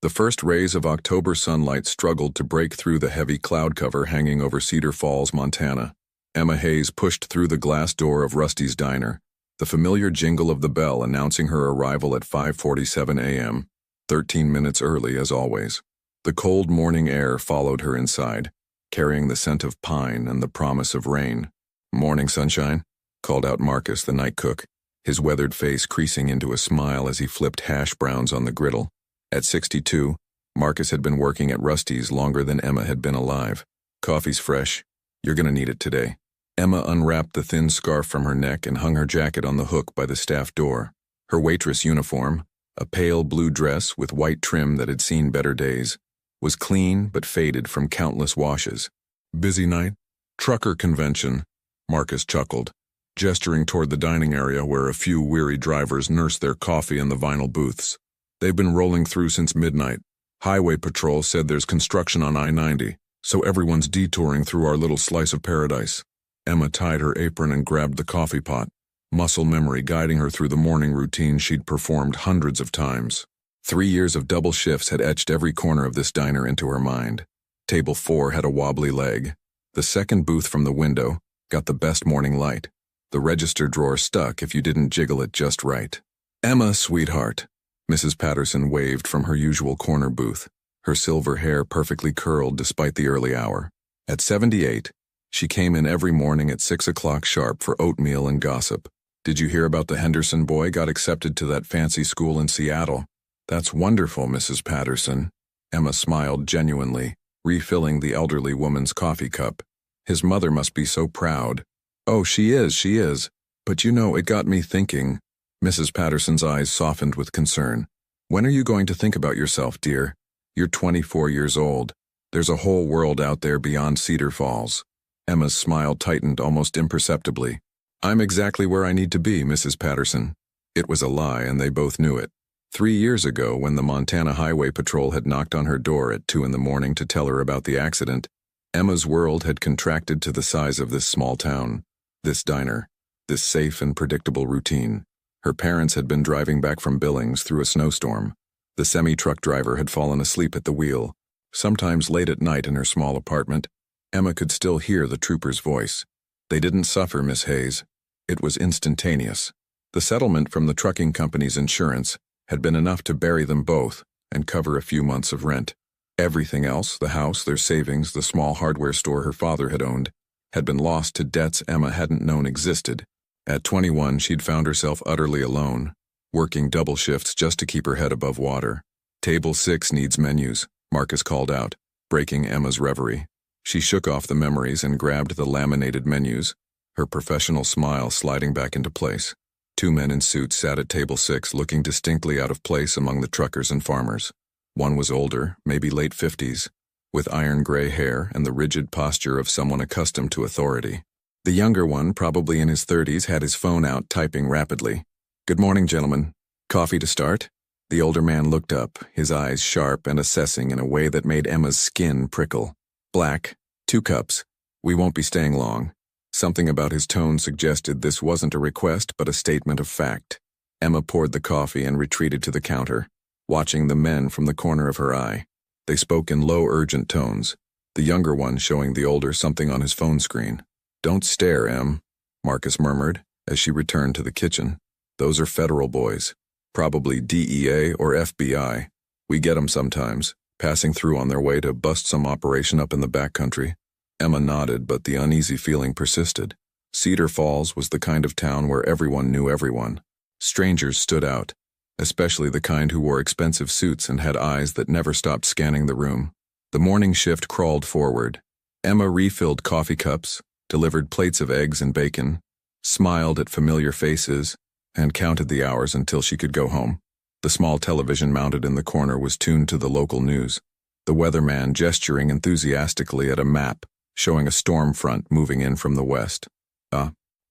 The first rays of October sunlight struggled to break through the heavy cloud cover hanging over Cedar Falls, Montana. Emma Hayes pushed through the glass door of Rusty's Diner, the familiar jingle of the bell announcing her arrival at 5:47 a.m., 13 minutes early as always. The cold morning air followed her inside, carrying the scent of pine and the promise of rain. "Morning, sunshine," called out Marcus, the night cook, his weathered face creasing into a smile as he flipped hash browns on the griddle. At 62, Marcus had been working at Rusty's longer than Emma had been alive. "Coffee's fresh. You're gonna need it today." Emma unwrapped the thin scarf from her neck and hung her jacket on the hook by the staff door. Her waitress uniform, a pale blue dress with white trim that had seen better days, was clean but faded from countless washes. "Busy night? Trucker convention," Marcus chuckled, gesturing toward the dining area where a few weary drivers nursed their coffee in the vinyl booths. "They've been rolling through since midnight. Highway Patrol said there's construction on I-90, so everyone's detouring through our little slice of paradise." Emma tied her apron and grabbed the coffee pot, muscle memory guiding her through the morning routine she'd performed hundreds of times. 3 years of double shifts had etched every corner of this diner into her mind. Table 4 had a wobbly leg. The second booth from the window got the best morning light. The register drawer stuck if you didn't jiggle it just right. "Emma, sweetheart," Mrs. Patterson waved from her usual corner booth, her silver hair perfectly curled despite the early hour. At 78, she came in every morning at 6 o'clock sharp for oatmeal and gossip. "Did you hear about the Henderson boy got accepted to that fancy school in Seattle?" "That's wonderful, Mrs. Patterson." Emma smiled genuinely, refilling the elderly woman's coffee cup. "His mother must be so proud." "Oh, she is. But you know, it got me thinking." Mrs. Patterson's eyes softened with concern. "When are you going to think about yourself, dear? You're 24 years old. There's a whole world out there beyond Cedar Falls." Emma's smile tightened almost imperceptibly. "I'm exactly where I need to be, Mrs. Patterson." It was a lie, and they both knew it. 3 years ago, when the Montana Highway Patrol had knocked on her door at 2 in the morning to tell her about the accident, Emma's world had contracted to the size of this small town, this diner, this safe and predictable routine. Her parents had been driving back from Billings through a snowstorm. The semi-truck driver had fallen asleep at the wheel. Sometimes late at night in her small apartment, Emma could still hear the trooper's voice. "They didn't suffer, Miss Hayes." It was instantaneous. The settlement from the trucking company's insurance had been enough to bury them both and cover a few months of rent. Everything else, the house, their savings, the small hardware store her father had owned, had been lost to debts Emma hadn't known existed. At 21, she'd found herself utterly alone, working double shifts just to keep her head above water. "Table 6 needs menus," Marcus called out, breaking Emma's reverie. She shook off the memories and grabbed the laminated menus, her professional smile sliding back into place. 2 men in suits sat at table 6 looking distinctly out of place among the truckers and farmers. One was older, maybe late 50s, with iron gray hair and the rigid posture of someone accustomed to authority. The younger one, probably in his 30s, had his phone out typing rapidly. "Good morning, gentlemen. Coffee to start?" The older man looked up, his eyes sharp and assessing in a way that made Emma's skin prickle. "Black, 2 cups. We won't be staying long." Something about his tone suggested this wasn't a request but a statement of fact. Emma poured the coffee and retreated to the counter, watching the men from the corner of her eye. They spoke in low, urgent tones, the younger one showing the older something on his phone screen. "Don't stare, Em," Marcus murmured as she returned to the kitchen. "Those are federal boys, probably DEA or FBI. We get 'em sometimes, passing through on their way to bust some operation up in the backcountry." Emma nodded, but the uneasy feeling persisted. Cedar Falls was the kind of town where everyone knew everyone. Strangers stood out, especially the kind who wore expensive suits and had eyes that never stopped scanning the room. The morning shift crawled forward. Emma refilled coffee cups, delivered plates of eggs and bacon, smiled at familiar faces, and counted the hours until she could go home. The small television mounted in the corner was tuned to the local news, the weatherman gesturing enthusiastically at a map showing a storm front moving in from the west.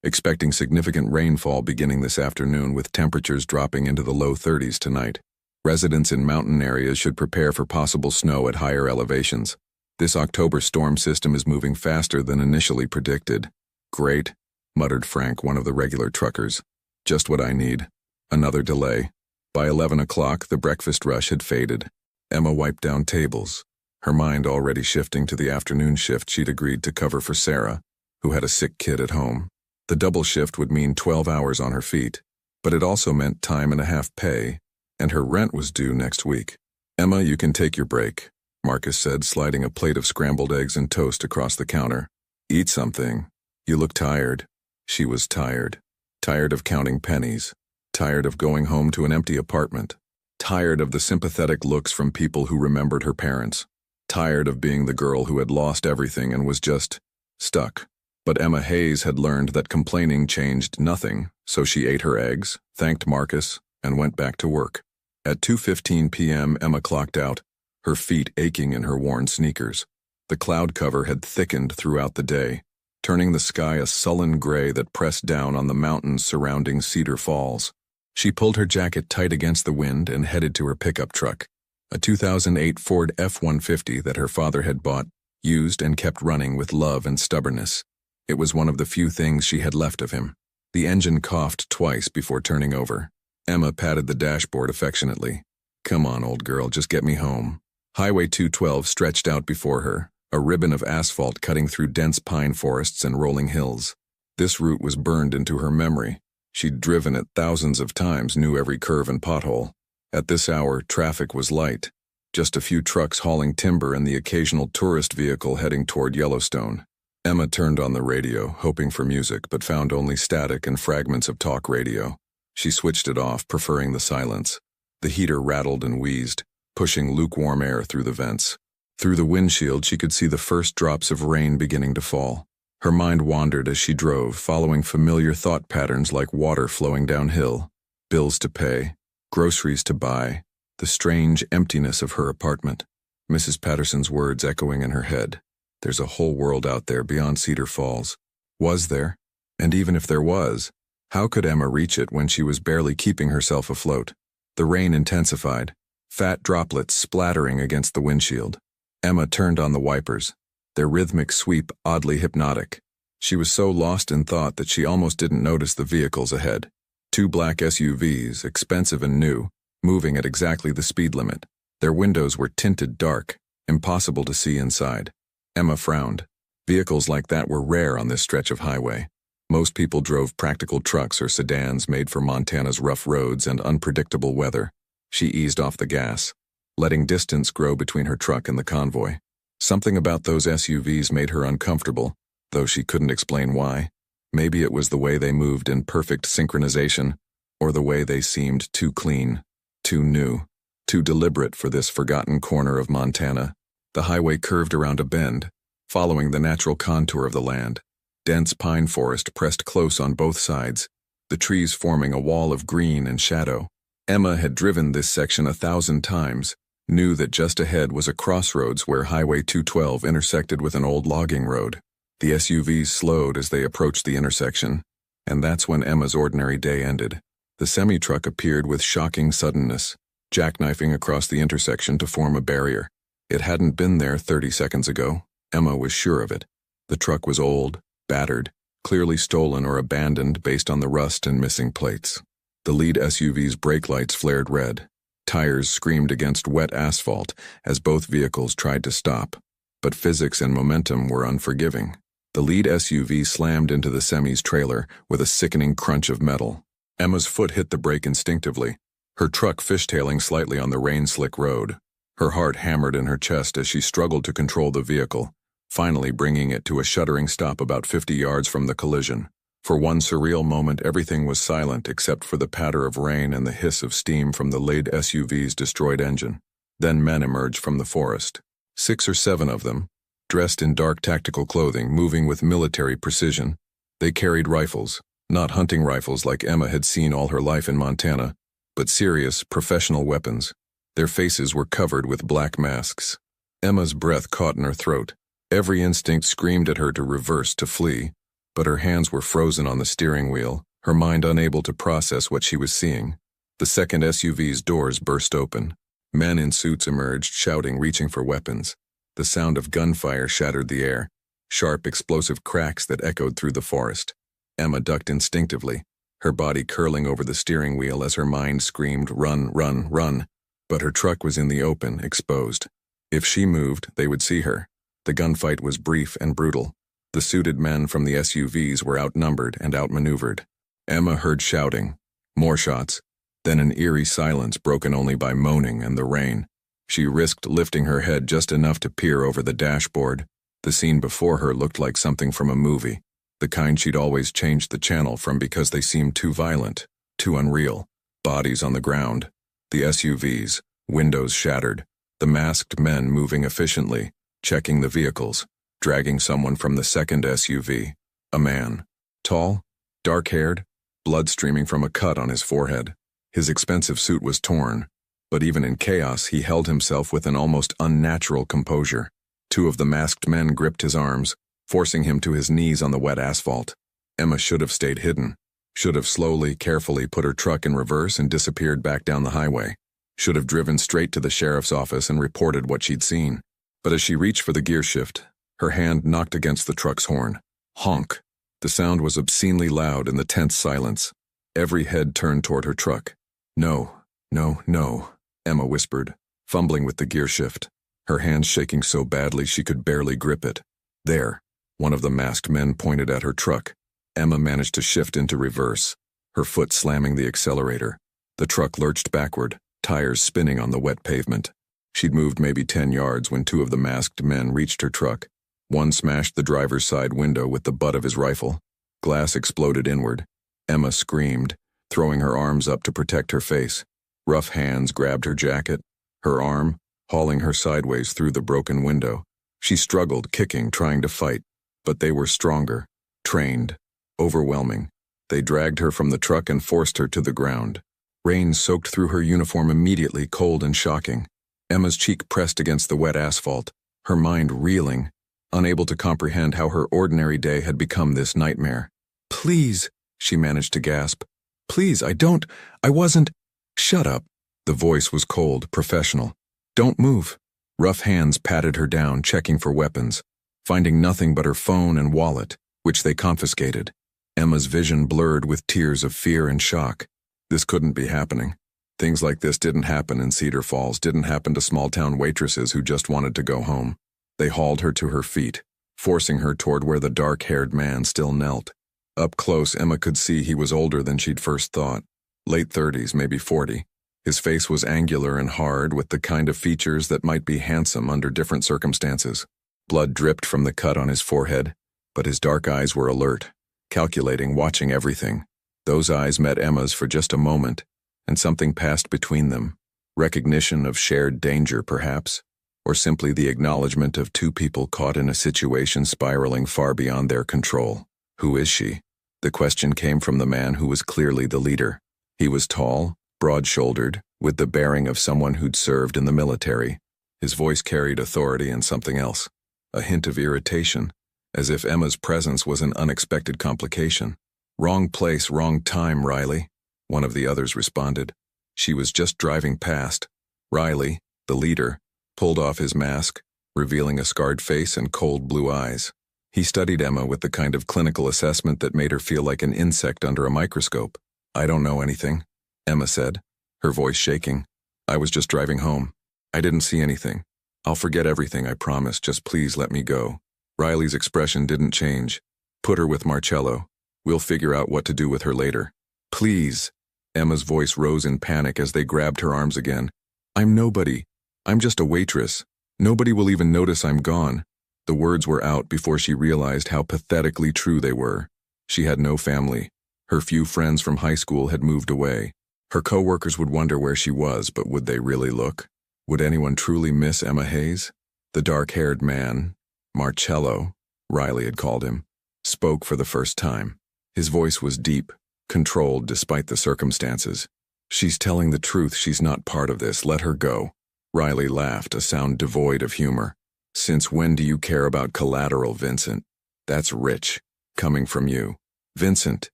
Expecting significant rainfall beginning this afternoon with temperatures dropping into the low 30s tonight. Residents in mountain areas should prepare for possible snow at higher elevations. This October storm system is moving faster than initially predicted. "Great," muttered Frank, one of the regular truckers. "Just what I need." Another delay. By 11 o'clock, the breakfast rush had faded. Emma wiped down tables, her mind already shifting to the afternoon shift she'd agreed to cover for Sarah, who had a sick kid at home. The double shift would mean 12 hours on her feet, but it also meant time and a half pay, and her rent was due next week. "Emma, you can take your break," Marcus said, sliding a plate of scrambled eggs and toast across the counter. "Eat something. You look tired." She was tired. Tired of counting pennies. Tired of going home to an empty apartment. Tired of the sympathetic looks from people who remembered her parents. Tired of being the girl who had lost everything and was just stuck. But Emma Hayes had learned that complaining changed nothing, so she ate her eggs, thanked Marcus, and went back to work. At 2:15 p.m., Emma clocked out, her feet aching in her worn sneakers. The cloud cover had thickened throughout the day, turning the sky a sullen gray that pressed down on the mountains surrounding Cedar Falls. She pulled her jacket tight against the wind and headed to her pickup truck, a 2008 Ford F-150 that her father had bought, used, and kept running with love and stubbornness. It was one of the few things she had left of him. The engine coughed twice before turning over. Emma patted the dashboard affectionately. "Come on, old girl, just get me home." Highway 212 stretched out before her, a ribbon of asphalt cutting through dense pine forests and rolling hills. This route was burned into her memory. She'd driven it thousands of times, knew every curve and pothole. At this hour, traffic was light. Just a few trucks hauling timber and the occasional tourist vehicle heading toward Yellowstone. Emma turned on the radio, hoping for music, but found only static and fragments of talk radio. She switched it off, preferring the silence. The heater rattled and wheezed, pushing lukewarm air through the vents. Through the windshield, she could see the first drops of rain beginning to fall. Her mind wandered as she drove, following familiar thought patterns like water flowing downhill, bills to pay, groceries to buy, the strange emptiness of her apartment. Mrs. Patterson's words echoing in her head. There's a whole world out there beyond Cedar Falls. Was there? And even if there was, how could Emma reach it when she was barely keeping herself afloat? The rain intensified, fat droplets splattering against the windshield. Emma turned on the wipers, their rhythmic sweep oddly hypnotic. She was so lost in thought that she almost didn't notice the vehicles ahead. 2 black SUVs, expensive and new, moving at exactly the speed limit. Their windows were tinted dark, impossible to see inside. Emma frowned. Vehicles like that were rare on this stretch of highway. Most people drove practical trucks or sedans made for Montana's rough roads and unpredictable weather. She eased off the gas, letting distance grow between her truck and the convoy. Something about those SUVs made her uncomfortable, though she couldn't explain why. Maybe it was the way they moved in perfect synchronization, or the way they seemed too clean, too new, too deliberate for this forgotten corner of Montana. The highway curved around a bend, following the natural contour of the land. Dense pine forest pressed close on both sides, the trees forming a wall of green and shadow. Emma had driven this section 1,000 times, knew that just ahead was a crossroads where Highway 212 intersected with an old logging road. The SUVs slowed as they approached the intersection, and that's when Emma's ordinary day ended. The semi-truck appeared with shocking suddenness, jackknifing across the intersection to form a barrier. It hadn't been there 30 seconds ago. Emma was sure of it. The truck was old, battered, clearly stolen or abandoned based on the rust and missing plates. The lead SUV's brake lights flared red. Tires screamed against wet asphalt as both vehicles tried to stop. But physics and momentum were unforgiving. The lead SUV slammed into the semi's trailer with a sickening crunch of metal. Emma's foot hit the brake instinctively, her truck fishtailing slightly on the rain-slick road. Her heart hammered in her chest as she struggled to control the vehicle, finally bringing it to a shuddering stop about 50 yards from the collision. For one surreal moment, everything was silent except for the patter of rain and the hiss of steam from the lead SUV's destroyed engine. Then men emerged from the forest. 6 or 7 of them, dressed in dark tactical clothing, moving with military precision. They carried rifles, not hunting rifles like Emma had seen all her life in Montana, but serious, professional weapons. Their faces were covered with black masks. Emma's breath caught in her throat. Every instinct screamed at her to reverse, to flee, but her hands were frozen on the steering wheel, her mind unable to process what she was seeing. The second SUV's doors burst open. Men in suits emerged, shouting, reaching for weapons. The sound of gunfire shattered the air, sharp, explosive cracks that echoed through the forest. Emma ducked instinctively, her body curling over the steering wheel as her mind screamed, "Run, run, run!" But her truck was in the open, exposed. If she moved, they would see her. The gunfight was brief and brutal. The suited men from the SUVs were outnumbered and outmaneuvered. Emma heard shouting, more shots, then an eerie silence broken only by moaning and the rain. She risked lifting her head just enough to peer over the dashboard. The scene before her looked like something from a movie, the kind she'd always changed the channel from because they seemed too violent, too unreal. Bodies on the ground, the SUVs, windows shattered, the masked men moving efficiently, checking the vehicles, dragging someone from the second SUV, a man. Tall, dark-haired, blood streaming from a cut on his forehead. His expensive suit was torn, but even in chaos he held himself with an almost unnatural composure. Two of the masked men gripped his arms, forcing him to his knees on the wet asphalt. Emma should have stayed hidden, should have slowly, carefully put her truck in reverse and disappeared back down the highway, should have driven straight to the sheriff's office and reported what she'd seen. But as she reached for the gear shift, her hand knocked against the truck's horn. Honk! The sound was obscenely loud in the tense silence. Every head turned toward her truck. No, no, no, Emma whispered, fumbling with the gear shift, her hands shaking so badly she could barely grip it. There, one of the masked men pointed at her truck. Emma managed to shift into reverse, her foot slamming the accelerator. The truck lurched backward, tires spinning on the wet pavement. She'd moved maybe 10 yards when two of the masked men reached her truck. One smashed the driver's side window with the butt of his rifle. Glass exploded inward. Emma screamed, throwing her arms up to protect her face. Rough hands grabbed her jacket, her arm, hauling her sideways through the broken window. She struggled, kicking, trying to fight, but they were stronger, trained, overwhelming. They dragged her from the truck and forced her to the ground. Rain soaked through her uniform immediately, cold and shocking. Emma's cheek pressed against the wet asphalt, her mind reeling, unable to comprehend how her ordinary day had become this nightmare. "Please," she managed to gasp. "Please, I wasn't—" "Shut up." The voice was cold, professional. "Don't move." Rough hands patted her down, checking for weapons, finding nothing but her phone and wallet, which they confiscated. Emma's vision blurred with tears of fear and shock. This couldn't be happening. Things like this didn't happen in Cedar Falls, didn't happen to small-town waitresses who just wanted to go home. They hauled her to her feet, forcing her toward where the dark-haired man still knelt. Up close, Emma could see he was older than she'd first thought. Late 30s, maybe 40. His face was angular and hard, with the kind of features that might be handsome under different circumstances. Blood dripped from the cut on his forehead, but his dark eyes were alert, calculating, watching everything. Those eyes met Emma's for just a moment, and something passed between them. Recognition of shared danger, perhaps, or simply the acknowledgement of two people caught in a situation spiraling far beyond their control. Who is she? The question came from the man who was clearly the leader. He was tall, broad-shouldered, with the bearing of someone who'd served in the military. His voice carried authority and something else, a hint of irritation, as if Emma's presence was an unexpected complication. "Wrong place, wrong time, Riley," one of the others responded. She was just driving past. Riley, the leader, pulled off his mask, revealing a scarred face and cold blue eyes. He studied Emma with the kind of clinical assessment that made her feel like an insect under a microscope. "I don't know anything," Emma said, her voice shaking. "I was just driving home. I didn't see anything. I'll forget everything, I promise. Just please let me go." Riley's expression didn't change. "Put her with Marcello. We'll figure out what to do with her later." "Please." Emma's voice rose in panic as they grabbed her arms again. "I'm nobody. I'm just a waitress. Nobody will even notice I'm gone." The words were out before she realized how pathetically true they were. She had no family. Her few friends from high school had moved away. Her co-workers would wonder where she was, but would they really look? Would anyone truly miss Emma Hayes? The dark-haired man, Marcello, Riley had called him, spoke for the first time. His voice was deep, controlled despite the circumstances. "She's telling the truth. She's not part of this. Let her go." Riley laughed, a sound devoid of humor. "Since when do you care about collateral, Vincent? That's rich, coming from you." Vincent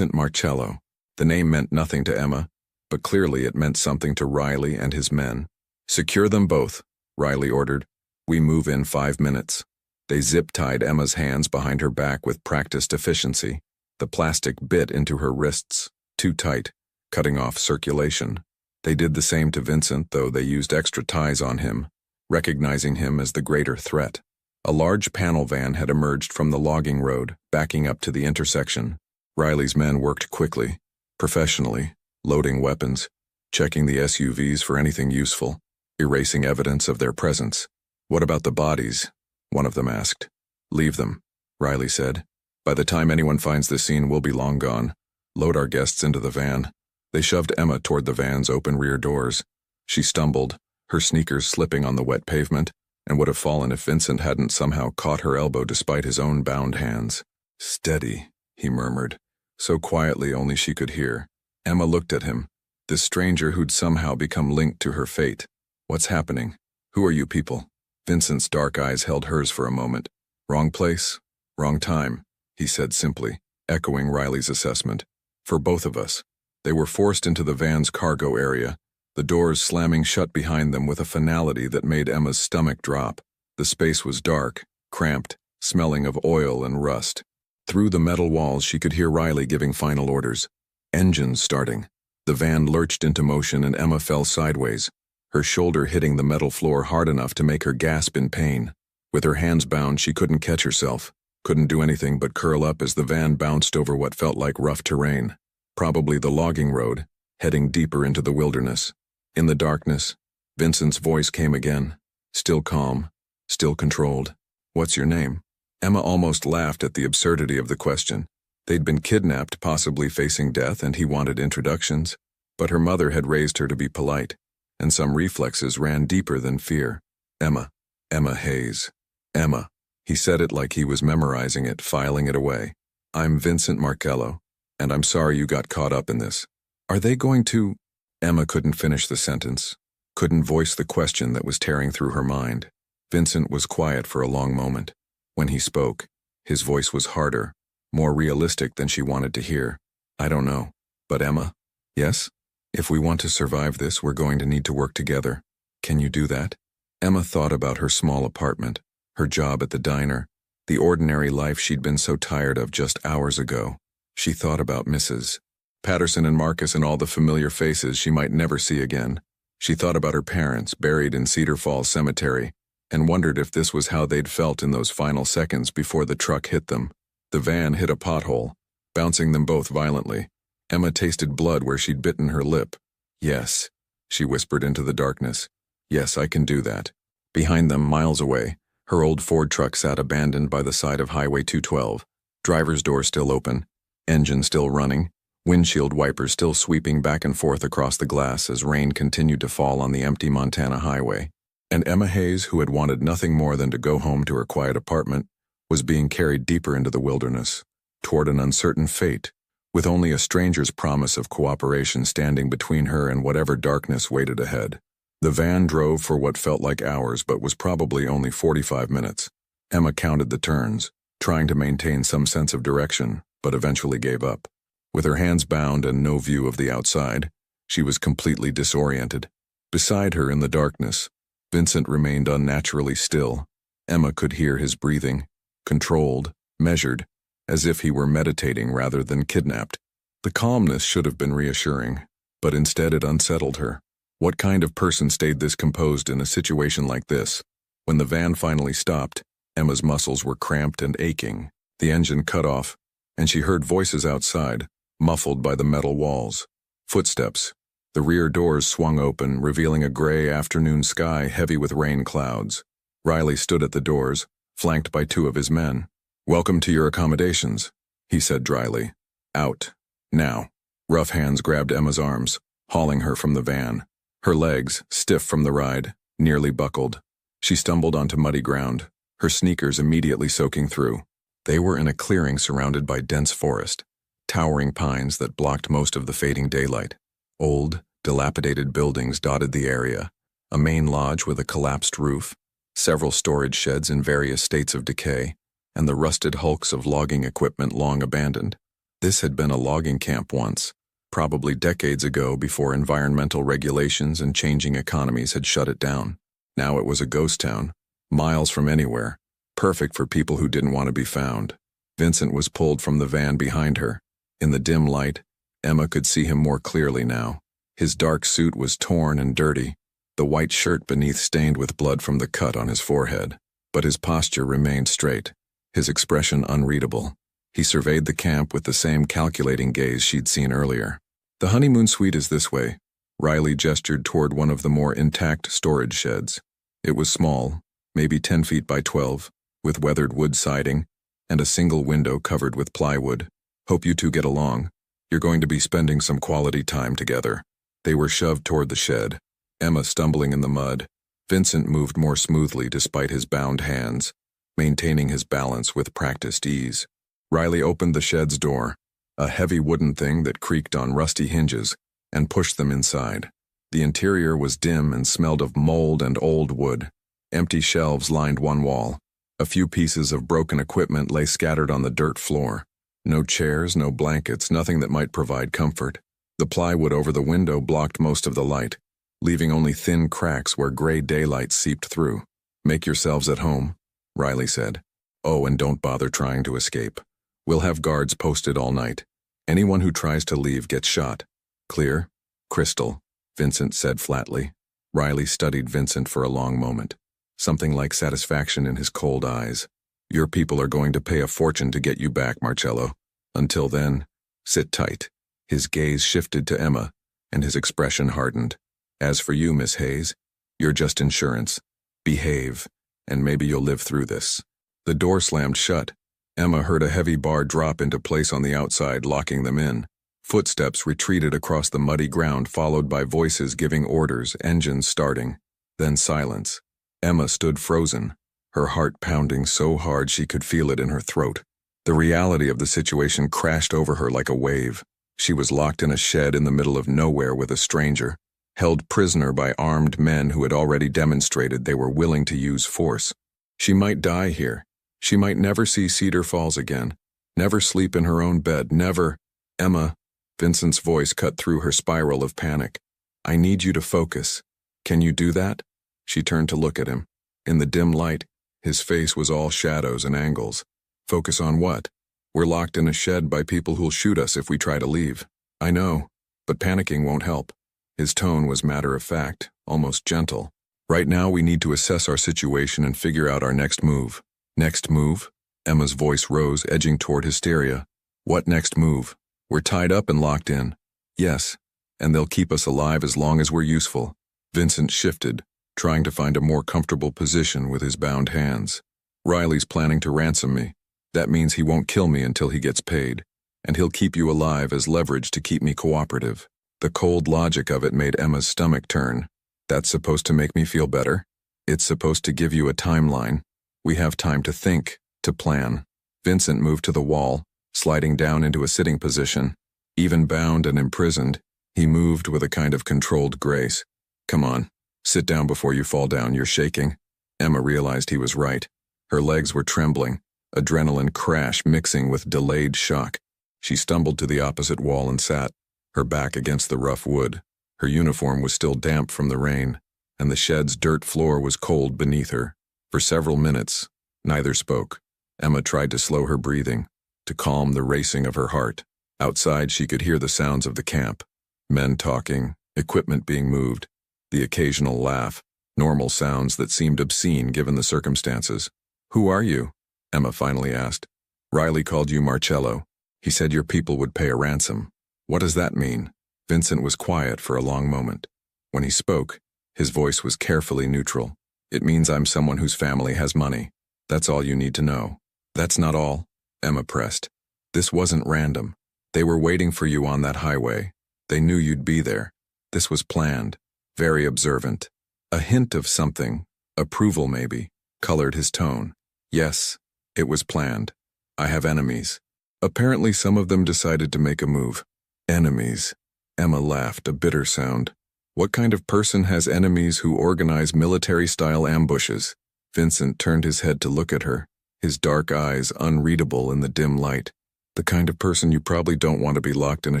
Marcello. The name meant nothing to Emma, but clearly it meant something to Riley and his men. "Secure them both," Riley ordered. "We move in 5 minutes." They zip-tied Emma's hands behind her back with practiced efficiency. The plastic bit into her wrists, too tight, cutting off circulation. They did the same to Vincent, though they used extra ties on him, recognizing him as the greater threat. A large panel van had emerged from the logging road, backing up to the intersection. Riley's men worked quickly, professionally, loading weapons, checking the SUVs for anything useful, erasing evidence of their presence. "What about the bodies?" one of them asked. "Leave them," Riley said. "By the time anyone finds the scene, we'll be long gone. Load our guests into the van." They shoved Emma toward the van's open rear doors. She stumbled, her sneakers slipping on the wet pavement, and would have fallen if Vincent hadn't somehow caught her elbow despite his own bound hands. "Steady," he murmured, so quietly only she could hear. Emma looked at him, this stranger who'd somehow become linked to her fate. "What's happening? Who are you people?" Vincent's dark eyes held hers for a moment. "Wrong place, wrong time," he said simply, echoing Riley's assessment. "For both of us." They were forced into the van's cargo area, the doors slamming shut behind them with a finality that made Emma's stomach drop. The space was dark, cramped, smelling of oil and rust. Through the metal walls she could hear Riley giving final orders. Engines starting. The van lurched into motion and Emma fell sideways, her shoulder hitting the metal floor hard enough to make her gasp in pain. With her hands bound, she couldn't catch herself, couldn't do anything but curl up as the van bounced over what felt like rough terrain. Probably the logging road, heading deeper into the wilderness. In the darkness, Vincent's voice came again, still calm, still controlled. "What's your name?" Emma almost laughed at the absurdity of the question. They'd been kidnapped, possibly facing death, and he wanted introductions. But her mother had raised her to be polite, and some reflexes ran deeper than fear. "Emma. Emma Hayes." "Emma." He said it like he was memorizing it, filing it away. "I'm Vincent Markello, and I'm sorry you got caught up in this. Are they going to—" Emma couldn't finish the sentence, couldn't voice the question that was tearing through her mind. Vincent was quiet for a long moment. When he spoke, his voice was harder, more realistic than she wanted to hear. "I don't know. But Emma?" "Yes? If we want to survive this, we're going to need to work together. Can you do that?" Emma thought about her small apartment, her job at the diner, the ordinary life she'd been so tired of just hours ago. She thought about Mrs. Patterson and Marcus and all the familiar faces she might never see again. She thought about her parents, buried in Cedar Falls Cemetery, and wondered if this was how they'd felt in those final seconds before the truck hit them. The van hit a pothole, bouncing them both violently. Emma tasted blood where she'd bitten her lip. "Yes," she whispered into the darkness. "Yes, I can do that." Behind them, miles away, her old Ford truck sat abandoned by the side of Highway 212, driver's door still open, engine still running, windshield wipers still sweeping back and forth across the glass as rain continued to fall on the empty Montana highway. And Emma Hayes, who had wanted nothing more than to go home to her quiet apartment, was being carried deeper into the wilderness, toward an uncertain fate, with only a stranger's promise of cooperation standing between her and whatever darkness waited ahead. The van drove for what felt like hours but was probably only 45 minutes. Emma counted the turns, trying to maintain some sense of direction, but eventually gave up. With her hands bound and no view of the outside, she was completely disoriented. Beside her in the darkness, Vincent remained unnaturally still. Emma could hear his breathing, controlled, measured, as if he were meditating rather than kidnapped. The calmness should have been reassuring, but instead it unsettled her. What kind of person stayed this composed in a situation like this? When the van finally stopped, Emma's muscles were cramped and aching, the engine cut off, and she heard voices outside, muffled by the metal walls. Footsteps. The rear doors swung open, revealing a gray afternoon sky heavy with rain clouds. Riley stood at the doors, flanked by two of his men. "Welcome to your accommodations," he said dryly. "Out. Now." Rough hands grabbed Emma's arms, hauling her from the van. Her legs, stiff from the ride, nearly buckled. She stumbled onto muddy ground, her sneakers immediately soaking through. They were in a clearing surrounded by dense forest, towering pines that blocked most of the fading daylight. Old, dilapidated buildings dotted the area, a main lodge with a collapsed roof, several storage sheds in various states of decay, and the rusted hulks of logging equipment long abandoned. This had been a logging camp once, probably decades ago before environmental regulations and changing economies had shut it down. Now it was a ghost town, miles from anywhere, perfect for people who didn't want to be found. Vincent was pulled from the van behind her. In the dim light, Emma could see him more clearly now. His dark suit was torn and dirty, the white shirt beneath stained with blood from the cut on his forehead. But his posture remained straight, his expression unreadable. He surveyed the camp with the same calculating gaze she'd seen earlier. "The honeymoon suite is this way." Riley gestured toward one of the more intact storage sheds. It was small, maybe 10 feet by 12, with weathered wood siding and a single window covered with plywood. "Hope you two get along. You're going to be spending some quality time together." They were shoved toward the shed, Emma stumbling in the mud. Vincent moved more smoothly despite his bound hands, maintaining his balance with practiced ease. Riley opened the shed's door, a heavy wooden thing that creaked on rusty hinges, and pushed them inside. The interior was dim and smelled of mold and old wood. Empty shelves lined one wall. A few pieces of broken equipment lay scattered on the dirt floor. No chairs, no blankets, nothing that might provide comfort. The plywood over the window blocked most of the light, leaving only thin cracks where gray daylight seeped through. "Make yourselves at home," Riley said. "Oh, and don't bother trying to escape. We'll have guards posted all night. Anyone who tries to leave gets shot. Clear?" "Crystal," Vincent said flatly. Riley studied Vincent for a long moment, something like satisfaction in his cold eyes. "Your people are going to pay a fortune to get you back, Marcello. Until then, sit tight." His gaze shifted to Emma, and his expression hardened. "As for you, Miss Hayes, you're just insurance. Behave, and maybe you'll live through this." The door slammed shut. Emma heard a heavy bar drop into place on the outside, locking them in. Footsteps retreated across the muddy ground, followed by voices giving orders, engines starting. Then silence. Emma stood frozen, her heart pounding so hard she could feel it in her throat. The reality of the situation crashed over her like a wave. She was locked in a shed in the middle of nowhere with a stranger, held prisoner by armed men who had already demonstrated they were willing to use force. She might die here. She might never see Cedar Falls again, never sleep in her own bed, never. "Emma," Vincent's voice cut through her spiral of panic. "I need you to focus. Can you do that?" She turned to look at him. In the dim light, his face was all shadows and angles. "Focus on what? We're locked in a shed by people who'll shoot us if we try to leave." "I know, but panicking won't help." His tone was matter-of-fact, almost gentle. "Right now we need to assess our situation and figure out our next move." "Next move?" Emma's voice rose, edging toward hysteria. "What next move? We're tied up and locked in." "Yes, and they'll keep us alive as long as we're useful." Vincent shifted, trying to find a more comfortable position with his bound hands. "Riley's planning to ransom me. That means he won't kill me until he gets paid, and he'll keep you alive as leverage to keep me cooperative." The cold logic of it made Emma's stomach turn. "That's supposed to make me feel better? It's supposed to give you a timeline. We have time to think, to plan." Vincent moved to the wall, sliding down into a sitting position. Even bound and imprisoned, he moved with a kind of controlled grace. "Come on, sit down before you fall down, you're shaking." Emma realized he was right. Her legs were trembling, adrenaline crash mixing with delayed shock. She stumbled to the opposite wall and sat, her back against the rough wood. Her uniform was still damp from the rain, and the shed's dirt floor was cold beneath her. For several minutes, neither spoke. Emma tried to slow her breathing, to calm the racing of her heart. Outside, she could hear the sounds of the camp. Men talking, equipment being moved, the occasional laugh, normal sounds that seemed obscene given the circumstances. "Who are you?" Emma finally asked. "Riley called you Marcello. He said your people would pay a ransom." "What does that mean?" Vincent was quiet for a long moment. When he spoke, his voice was carefully neutral. "It means I'm someone whose family has money. That's all you need to know." "That's not all," Emma pressed. "This wasn't random. They were waiting for you on that highway. They knew you'd be there. This was planned, very observant. A hint of something, approval maybe, colored his tone. Yes, it was planned. I have enemies. Apparently some of them decided to make a move." "Enemies." Emma laughed, a bitter sound. "What kind of person has enemies who organize military-style ambushes?" Vincent turned his head to look at her, his dark eyes unreadable in the dim light. "The kind of person you probably don't want to be locked in a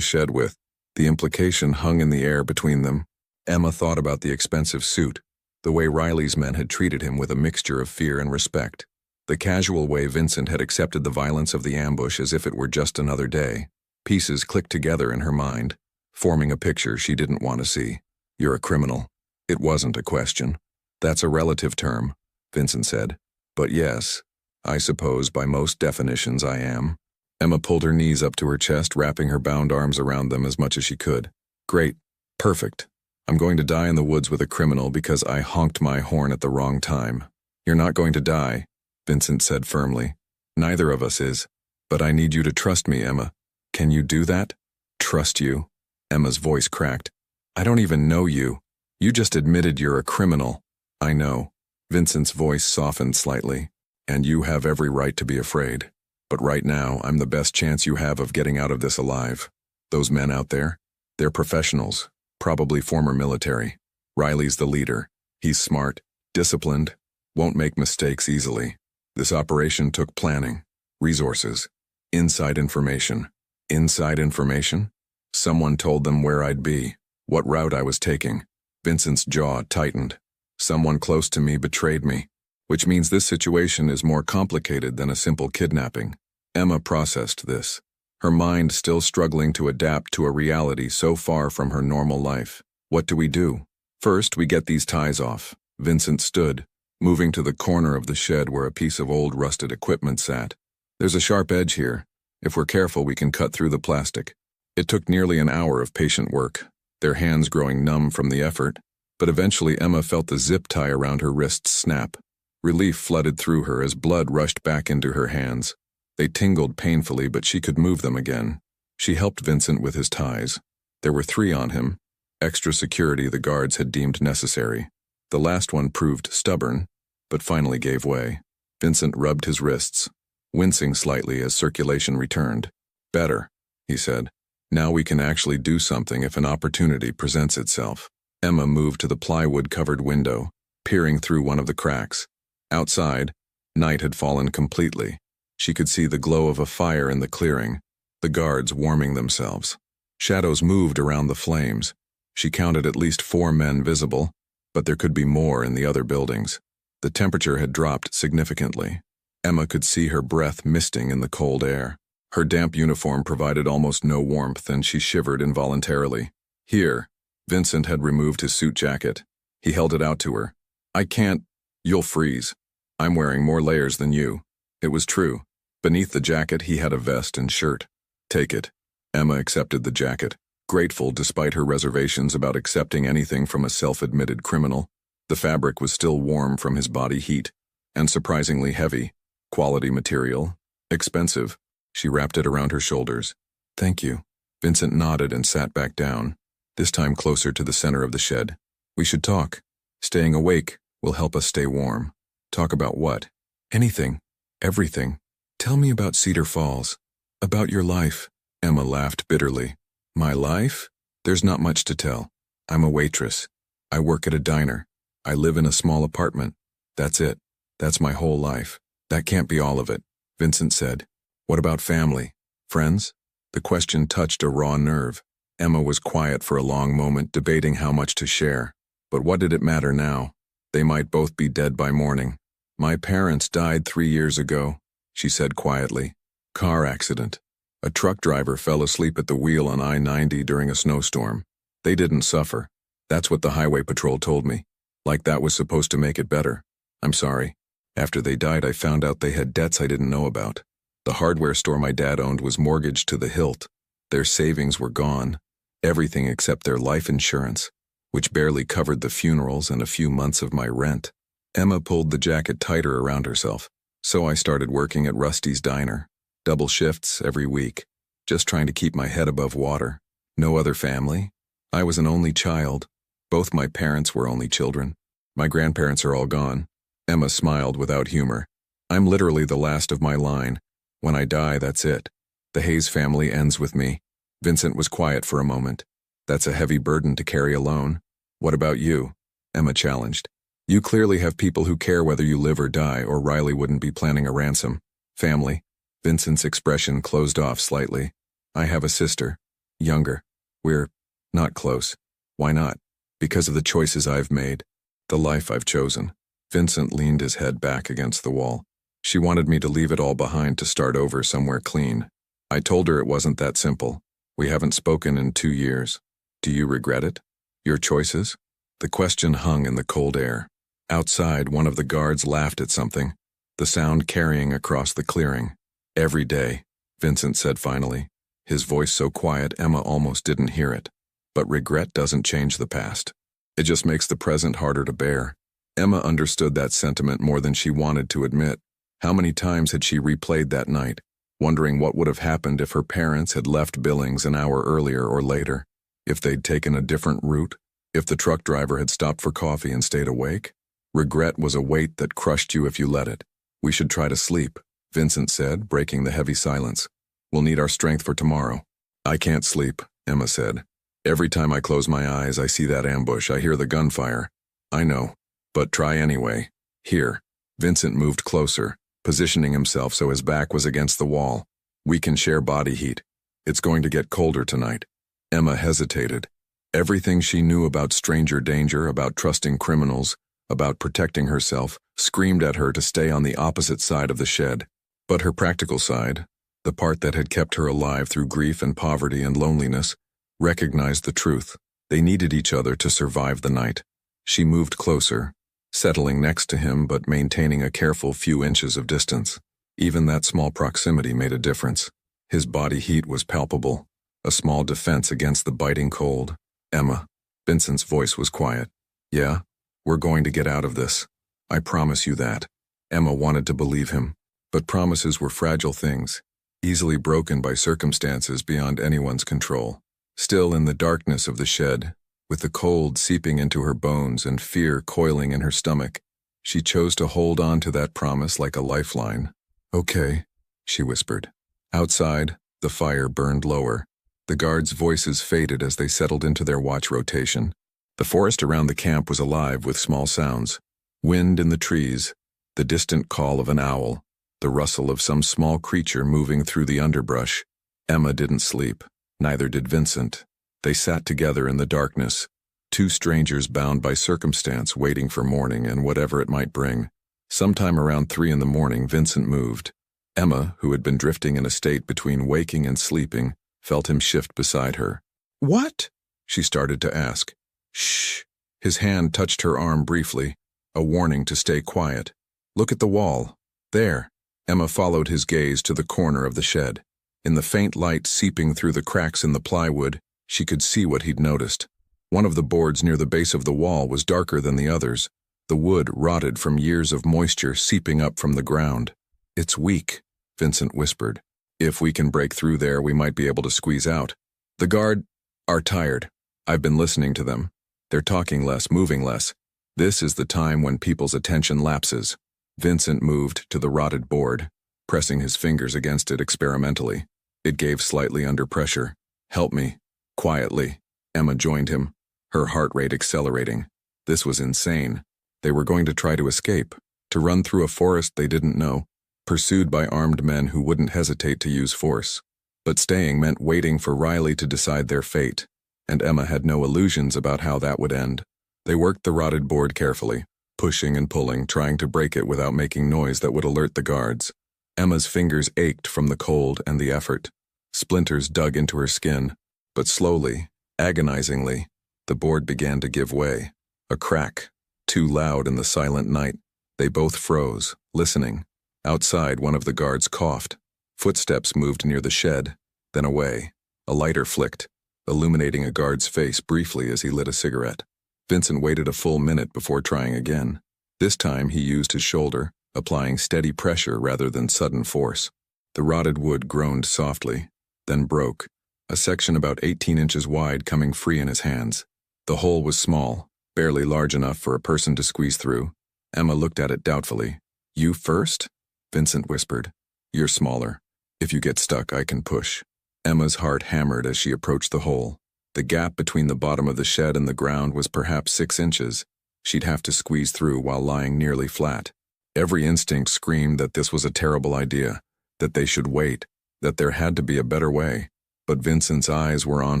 shed with." The implication hung in the air between them. Emma thought about the expensive suit, the way Riley's men had treated him with a mixture of fear and respect, the casual way Vincent had accepted the violence of the ambush as if it were just another day. Pieces clicked together in her mind, forming a picture she didn't want to see. You're a criminal. It wasn't a question. That's a relative term, Vincent said. But yes, I suppose by most definitions I am. Emma pulled her knees up to her chest, wrapping her bound arms around them as much as she could. Great. Perfect. I'm going to die in the woods with a criminal because I honked my horn at the wrong time. You're not going to die, Vincent said firmly. Neither of us is. But I need you to trust me, Emma. Can you do that? Trust you? Emma's voice cracked. I don't even know you. You just admitted you're a criminal. I know. Vincent's voice softened slightly. And you have every right to be afraid. But right now, I'm the best chance you have of getting out of this alive. Those men out there? They're professionals, probably former military. Riley's the leader. He's smart, disciplined, won't make mistakes easily. This operation took planning, resources, inside information. Inside information? Someone told them where I'd be, what route I was taking. Vincent's jaw tightened. Someone close to me betrayed me, which means this situation is more complicated than a simple kidnapping. Emma processed this, her mind still struggling to adapt to a reality so far from her normal life. What do we do? First, we get these ties off. Vincent stood, moving to the corner of the shed where a piece of old rusted equipment sat. There's a sharp edge here. If we're careful, we can cut through the plastic. It took nearly an hour of patient work, their hands growing numb from the effort, but eventually Emma felt the zip tie around her wrists snap. Relief flooded through her as blood rushed back into her hands. They tingled painfully, but she could move them again. She helped Vincent with his ties. There were 3 on him. Extra security the guards had deemed necessary. The last one proved stubborn, but finally gave way. Vincent rubbed his wrists, wincing slightly as circulation returned. Better, he said. Now we can actually do something if an opportunity presents itself. Emma moved to the plywood-covered window, peering through one of the cracks. Outside, night had fallen completely. She could see the glow of a fire in the clearing, the guards warming themselves. Shadows moved around the flames. She counted at least 4 men visible, but there could be more in the other buildings. The temperature had dropped significantly. Emma could see her breath misting in the cold air. Her damp uniform provided almost no warmth, and she shivered involuntarily. Here, Vincent had removed his suit jacket. He held it out to her. I can't. You'll freeze. I'm wearing more layers than you. It was true. Beneath the jacket, he had a vest and shirt. Take it. Emma accepted the jacket, grateful despite her reservations about accepting anything from a self-admitted criminal. The fabric was still warm from his body heat, and surprisingly heavy. Quality material. Expensive. She wrapped it around her shoulders. Thank you. Vincent nodded and sat back down, this time closer to the center of the shed. We should talk. Staying awake will help us stay warm. Talk about what? Anything. Everything. Tell me about Cedar Falls. About your life. Emma laughed bitterly. My life? There's not much to tell. I'm a waitress. I work at a diner. I live in a small apartment. That's it. That's my whole life. That can't be all of it, Vincent said. What about family? Friends? The question touched a raw nerve. Emma was quiet for a long moment, debating how much to share. But what did it matter now? They might both be dead by morning. My parents died 3 years ago, she said quietly. Car accident. A truck driver fell asleep at the wheel on I-90 during a snowstorm. They didn't suffer. That's what the highway patrol told me. Like that was supposed to make it better. I'm sorry. After they died, I found out they had debts I didn't know about. The hardware store my dad owned was mortgaged to the hilt. Their savings were gone. Everything except their life insurance, which barely covered the funerals and a few months of my rent. Emma pulled the jacket tighter around herself. So I started working at Rusty's diner. Double shifts every week. Just trying to keep my head above water. No other family. I was an only child. Both my parents were only children. My grandparents are all gone. Emma smiled without humor. I'm literally the last of my line. When I die, that's it. The Hayes family ends with me. Vincent was quiet for a moment. That's a heavy burden to carry alone. What about you? Emma challenged. You clearly have people who care whether you live or die, or Riley wouldn't be planning a ransom. Family. Vincent's expression closed off slightly. I have a sister. Younger. We're not close. Why not? Because of the choices I've made. The life I've chosen. Vincent leaned his head back against the wall. She wanted me to leave it all behind to start over somewhere clean. I told her it wasn't that simple. We haven't spoken in 2 years. Do you regret it? Your choices? The question hung in the cold air. Outside, one of the guards laughed at something, the sound carrying across the clearing. Every day, Vincent said finally, his voice so quiet Emma almost didn't hear it. But regret doesn't change the past. It just makes the present harder to bear. Emma understood that sentiment more than she wanted to admit. How many times had she replayed that night, wondering what would have happened if her parents had left Billings an hour earlier or later, if they'd taken a different route, if the truck driver had stopped for coffee and stayed awake? Regret was a weight that crushed you if you let it. We should try to sleep, Vincent said, breaking the heavy silence. We'll need our strength for tomorrow. I can't sleep, Emma said. Every time I close my eyes, I see that ambush. I hear the gunfire. I know, but try anyway. Here. Vincent moved closer, positioning himself so his back was against the wall. We can share body heat. It's going to get colder tonight. Emma hesitated. Everything she knew about stranger danger, about trusting criminals, about protecting herself, screamed at her to stay on the opposite side of the shed. But her practical side, the part that had kept her alive through grief and poverty and loneliness, recognized the truth. They needed each other to survive the night. She moved closer, settling next to him but maintaining a careful few inches of distance. Even that small proximity made a difference. His body heat was palpable, a small defense against the biting cold. Emma. Vincent's voice was quiet. Yeah, we're going to get out of this. I promise you that. Emma wanted to believe him, but promises were fragile things, easily broken by circumstances beyond anyone's control. Still in the darkness of the shed, with the cold seeping into her bones and fear coiling in her stomach, she chose to hold on to that promise like a lifeline. Okay, she whispered. Outside, the fire burned lower. The guards' voices faded as they settled into their watch rotation. The forest around the camp was alive with small sounds. Wind in the trees, the distant call of an owl, the rustle of some small creature moving through the underbrush. Emma didn't sleep. Neither did Vincent. They sat together in the darkness, two strangers bound by circumstance waiting for morning and whatever it might bring. Sometime around 3 in the morning, Vincent moved. Emma, who had been drifting in a state between waking and sleeping, felt him shift beside her. What? She started to ask. Shh. His hand touched her arm briefly, a warning to stay quiet. Look at the wall. There. Emma followed his gaze to the corner of the shed. In the faint light seeping through the cracks in the plywood, she could see what he'd noticed. One of the boards near the base of the wall was darker than the others, the wood rotted from years of moisture seeping up from the ground. It's weak, Vincent whispered. If we can break through there, we might be able to squeeze out. The guard are tired. I've been listening to them. They're talking less, moving less. This is the time when people's attention lapses. Vincent moved to the rotted board, pressing his fingers against it experimentally. It gave slightly under pressure. Help me. Quietly. Emma joined him, her heart rate accelerating. This was insane. They were going to try to escape, to run through a forest they didn't know, pursued by armed men who wouldn't hesitate to use force. But staying meant waiting for Riley to decide their fate, and Emma had no illusions about how that would end. They worked the rotted board carefully, pushing and pulling, trying to break it without making noise that would alert the guards. Emma's fingers ached from the cold and the effort. Splinters dug into her skin, but slowly, agonizingly, the board began to give way. A crack, too loud in the silent night. They both froze, listening. Outside, one of the guards coughed. Footsteps moved near the shed, then away. A lighter flicked, illuminating a guard's face briefly as he lit a cigarette. Vincent waited a full minute before trying again. This time he used his shoulder, applying steady pressure rather than sudden force. The rotted wood groaned softly, then broke, a section about 18 inches wide coming free in his hands. The hole was small, barely large enough for a person to squeeze through. Emma looked at it doubtfully. You first? Vincent whispered. You're smaller. If you get stuck, I can push. Emma's heart hammered as she approached the hole. The gap between the bottom of the shed and the ground was perhaps 6 inches. She'd have to squeeze through while lying nearly flat. Every instinct screamed that this was a terrible idea, that they should wait, that there had to be a better way. But Vincent's eyes were on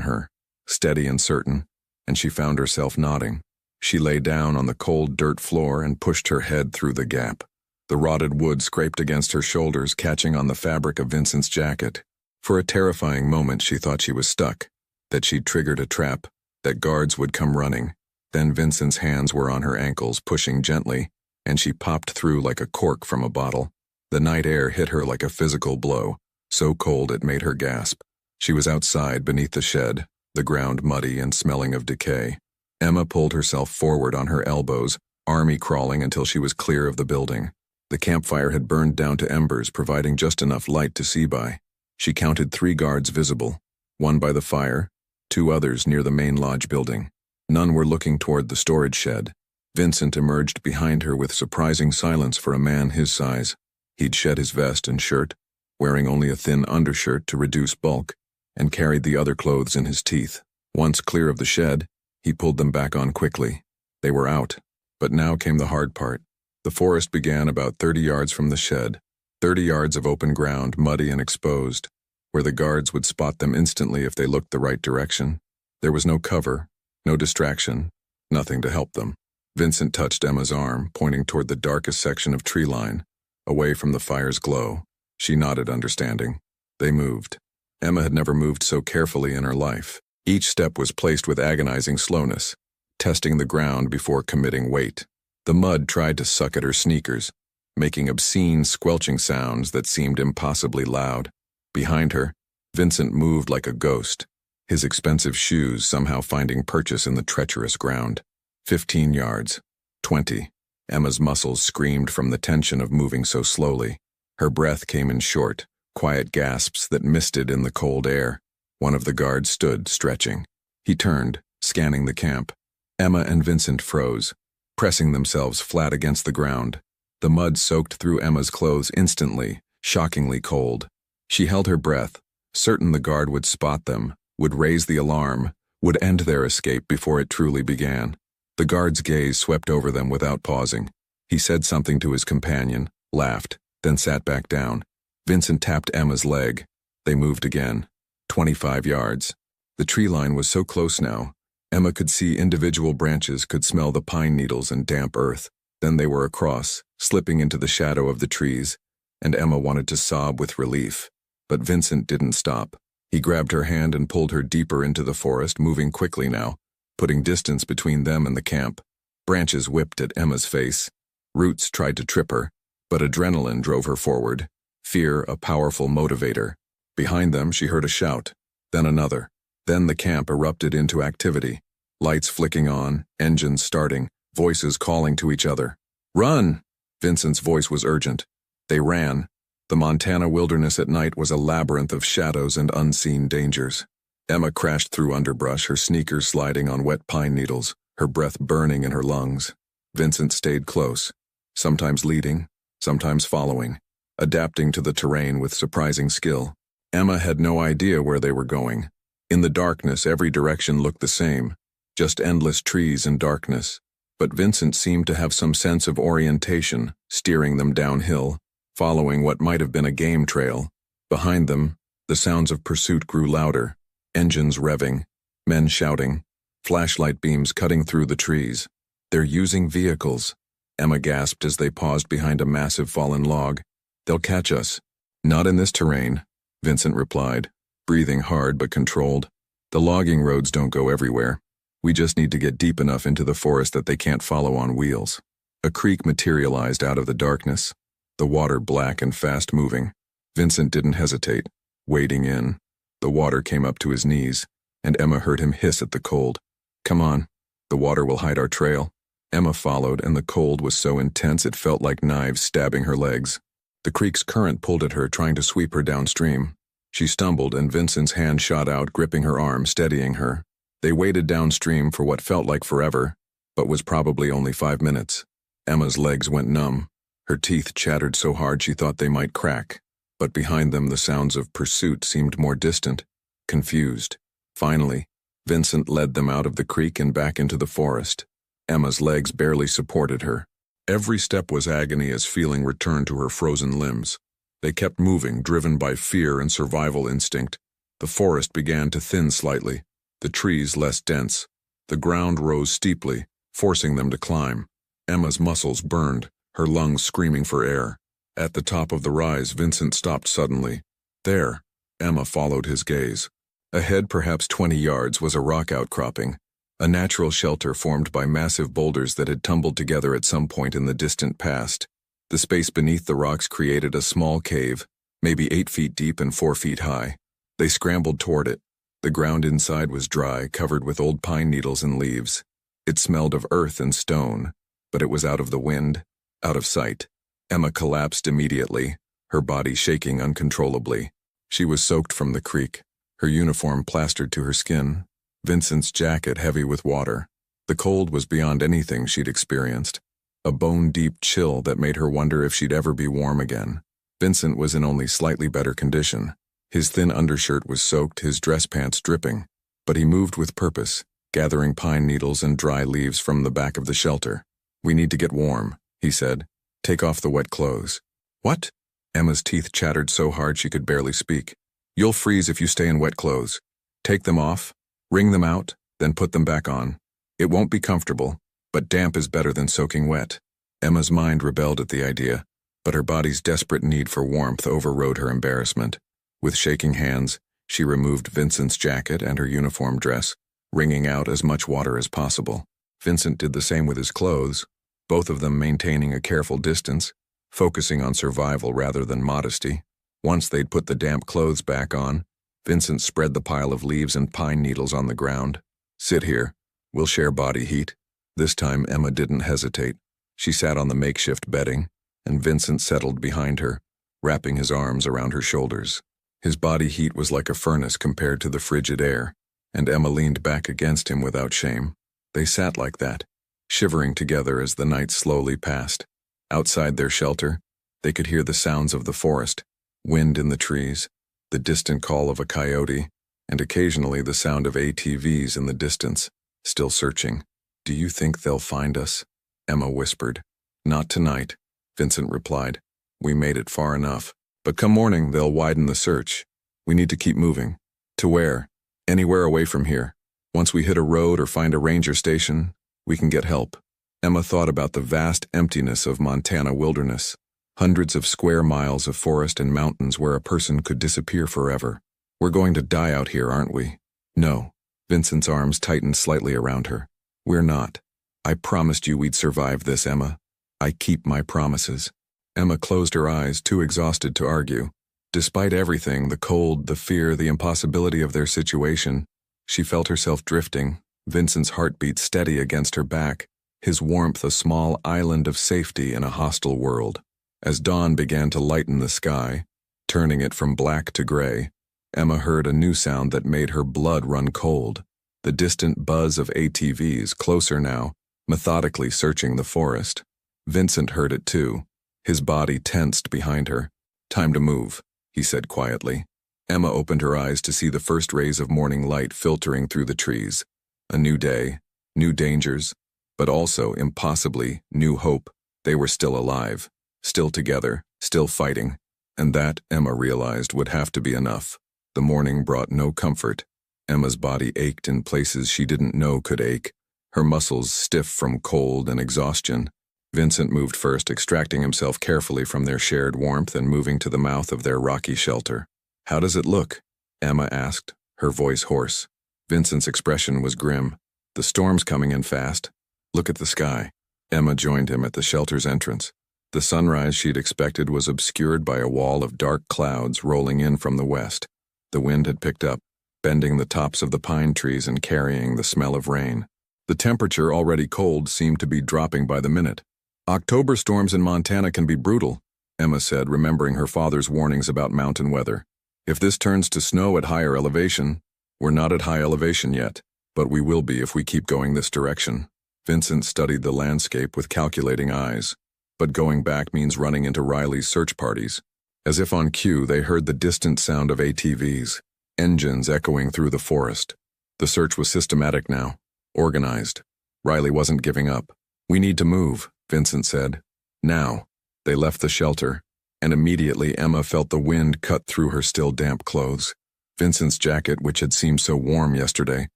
her, steady and certain, and she found herself nodding. She lay down on the cold dirt floor and pushed her head through the gap. The rotted wood scraped against her shoulders, catching on the fabric of Vincent's jacket. For a terrifying moment she thought she was stuck, that she'd triggered a trap, that guards would come running. Then Vincent's hands were on her ankles, pushing gently, and she popped through like a cork from a bottle. The night air hit her like a physical blow, so cold it made her gasp. She was outside beneath the shed, the ground muddy and smelling of decay. Emma pulled herself forward on her elbows, army crawling until she was clear of the building. The campfire had burned down to embers, providing just enough light to see by. She counted 3 guards visible, 1 by the fire, 2 others near the main lodge building. None were looking toward the storage shed. Vincent emerged behind her with surprising silence for a man his size. He'd shed his vest and shirt, wearing only a thin undershirt to reduce bulk, and carried the other clothes in his teeth. Once clear of the shed, he pulled them back on quickly. They were out. But now came the hard part. The forest began about 30 yards from the shed, 30 yards of open ground, muddy and exposed, where the guards would spot them instantly if they looked the right direction. There was no cover, no distraction, nothing to help them. Vincent touched Emma's arm, pointing toward the darkest section of tree line, away from the fire's glow. She nodded, understanding. They moved. Emma had never moved so carefully in her life. Each step was placed with agonizing slowness, testing the ground before committing weight. The mud tried to suck at her sneakers, making obscene, squelching sounds that seemed impossibly loud. Behind her, Vincent moved like a ghost, his expensive shoes somehow finding purchase in the treacherous ground. 15 yards. 20. Emma's muscles screamed from the tension of moving so slowly. Her breath came in short, quiet gasps that misted in the cold air. One of the guards stood, stretching. He turned, scanning the camp. Emma and Vincent froze, pressing themselves flat against the ground. The mud soaked through Emma's clothes instantly, shockingly cold. She held her breath, certain the guard would spot them, would raise the alarm, would end their escape before it truly began. The guard's gaze swept over them without pausing. He said something to his companion, laughed, then sat back down. Vincent tapped Emma's leg. They moved again. 25 yards. The tree line was so close now, Emma could see individual branches, could smell the pine needles and damp earth. Then they were across, slipping into the shadow of the trees, and Emma wanted to sob with relief. But Vincent didn't stop. He grabbed her hand and pulled her deeper into the forest, moving quickly now, putting distance between them and the camp. Branches whipped at Emma's face. Roots tried to trip her, but adrenaline drove her forward, fear a powerful motivator. Behind them, she heard a shout, then another. Then the camp erupted into activity. Lights flicking on, engines starting, voices calling to each other. "Run!" Vincent's voice was urgent. They ran. The Montana wilderness at night was a labyrinth of shadows and unseen dangers. Emma crashed through underbrush, her sneakers sliding on wet pine needles, her breath burning in her lungs. Vincent stayed close, sometimes leading, sometimes following, adapting to the terrain with surprising skill. Emma had no idea where they were going. In the darkness, every direction looked the same, just endless trees and darkness. But Vincent seemed to have some sense of orientation, steering them downhill, following what might have been a game trail. Behind them, the sounds of pursuit grew louder, engines revving, men shouting, flashlight beams cutting through the trees. "They're using vehicles," Emma gasped as they paused behind a massive fallen log. "They'll catch us." "Not in this terrain," Vincent replied, breathing hard but controlled. "The logging roads don't go everywhere. We just need to get deep enough into the forest that they can't follow on wheels." A creek materialized out of the darkness, the water black and fast-moving. Vincent didn't hesitate, wading in. The water came up to his knees, and Emma heard him hiss at the cold. "Come on. The water will hide our trail." Emma followed, and the cold was so intense it felt like knives stabbing her legs. The creek's current pulled at her, trying to sweep her downstream. She stumbled, and Vincent's hand shot out, gripping her arm, steadying her. They waded downstream for what felt like forever, but was probably only 5 minutes. Emma's legs went numb. Her teeth chattered so hard she thought they might crack. But behind them the sounds of pursuit seemed more distant, confused. Finally, Vincent led them out of the creek and back into the forest. Emma's legs barely supported her. Every step was agony as feeling returned to her frozen limbs. They kept moving, driven by fear and survival instinct. The forest began to thin slightly, the trees less dense. The ground rose steeply, forcing them to climb. Emma's muscles burned, her lungs screaming for air. At the top of the rise, Vincent stopped suddenly. There, Emma followed his gaze. Ahead, perhaps 20 yards, was a rock outcropping, a natural shelter formed by massive boulders that had tumbled together at some point in the distant past. The space beneath the rocks created a small cave, maybe 8 feet deep and 4 feet high. They scrambled toward it. The ground inside was dry, covered with old pine needles and leaves. It smelled of earth and stone, but it was out of the wind, out of sight. Emma collapsed immediately, her body shaking uncontrollably. She was soaked from the creek, her uniform plastered to her skin, Vincent's jacket heavy with water. The cold was beyond anything she'd experienced, a bone-deep chill that made her wonder if she'd ever be warm again. Vincent was in only slightly better condition. His thin undershirt was soaked, his dress pants dripping, but he moved with purpose, gathering pine needles and dry leaves from the back of the shelter. "We need to get warm," he said. "Take off the wet clothes." "What?" Emma's teeth chattered so hard she could barely speak. "You'll freeze if you stay in wet clothes. Take them off, wring them out, then put them back on. It won't be comfortable, but damp is better than soaking wet." Emma's mind rebelled at the idea, but her body's desperate need for warmth overrode her embarrassment. With shaking hands, she removed Vincent's jacket and her uniform dress, wringing out as much water as possible. Vincent did the same with his clothes, both of them maintaining a careful distance, focusing on survival rather than modesty. Once they'd put the damp clothes back on, Vincent spread the pile of leaves and pine needles on the ground. "Sit here. We'll share body heat." This time Emma didn't hesitate. She sat on the makeshift bedding, and Vincent settled behind her, wrapping his arms around her shoulders. His body heat was like a furnace compared to the frigid air, and Emma leaned back against him without shame. They sat like that, shivering together as the night slowly passed. Outside their shelter, they could hear the sounds of the forest, wind in the trees, the distant call of a coyote, and occasionally the sound of ATVs in the distance, still searching. "Do you think they'll find us?" Emma whispered. "Not tonight," Vincent replied. "We made it far enough. But come morning, they'll widen the search. We need to keep moving." "To where?" "Anywhere away from here. Once we hit a road or find a ranger station, we can get help." Emma thought about the vast emptiness of Montana wilderness, hundreds of square miles of forest and mountains where a person could disappear forever. "We're going to die out here, aren't we?" "No." Vincent's arms tightened slightly around her. "We're not. I promised you we'd survive this, Emma. I keep my promises." Emma closed her eyes, too exhausted to argue. Despite everything, the cold, the fear, the impossibility of their situation, she felt herself drifting, Vincent's heartbeat steady against her back, his warmth a small island of safety in a hostile world. As dawn began to lighten the sky, turning it from black to gray, Emma heard a new sound that made her blood run cold. The distant buzz of ATVs, closer now, methodically searching the forest. Vincent heard it too. His body tensed behind her. "Time to move," he said quietly. Emma opened her eyes to see the first rays of morning light filtering through the trees. A new day, new dangers, but also, impossibly, new hope. They were still alive, still together, still fighting, and that, Emma realized, would have to be enough. The morning brought no comfort. Emma's body ached in places she didn't know could ache, her muscles stiff from cold and exhaustion. Vincent moved first, extracting himself carefully from their shared warmth and moving to the mouth of their rocky shelter. "How does it look?" Emma asked, her voice hoarse. Vincent's expression was grim. "The storm's coming in fast. Look at the sky." Emma joined him at the shelter's entrance. The sunrise she'd expected was obscured by a wall of dark clouds rolling in from the west. The wind had picked up, bending the tops of the pine trees and carrying the smell of rain. The temperature, already cold, seemed to be dropping by the minute. "October storms in Montana can be brutal," Emma said, remembering her father's warnings about mountain weather. "If this turns to snow at higher elevation—" "We're not at high elevation yet, but we will be if we keep going this direction." Vincent studied the landscape with calculating eyes. "But going back means running into Riley's search parties." As if on cue, they heard the distant sound of ATVs, engines echoing through the forest. The search was systematic now, organized. Riley wasn't giving up. "We need to move," Vincent said. "Now." They left the shelter, and immediately Emma felt the wind cut through her still damp clothes. Vincent's jacket, which had seemed so warm yesterday,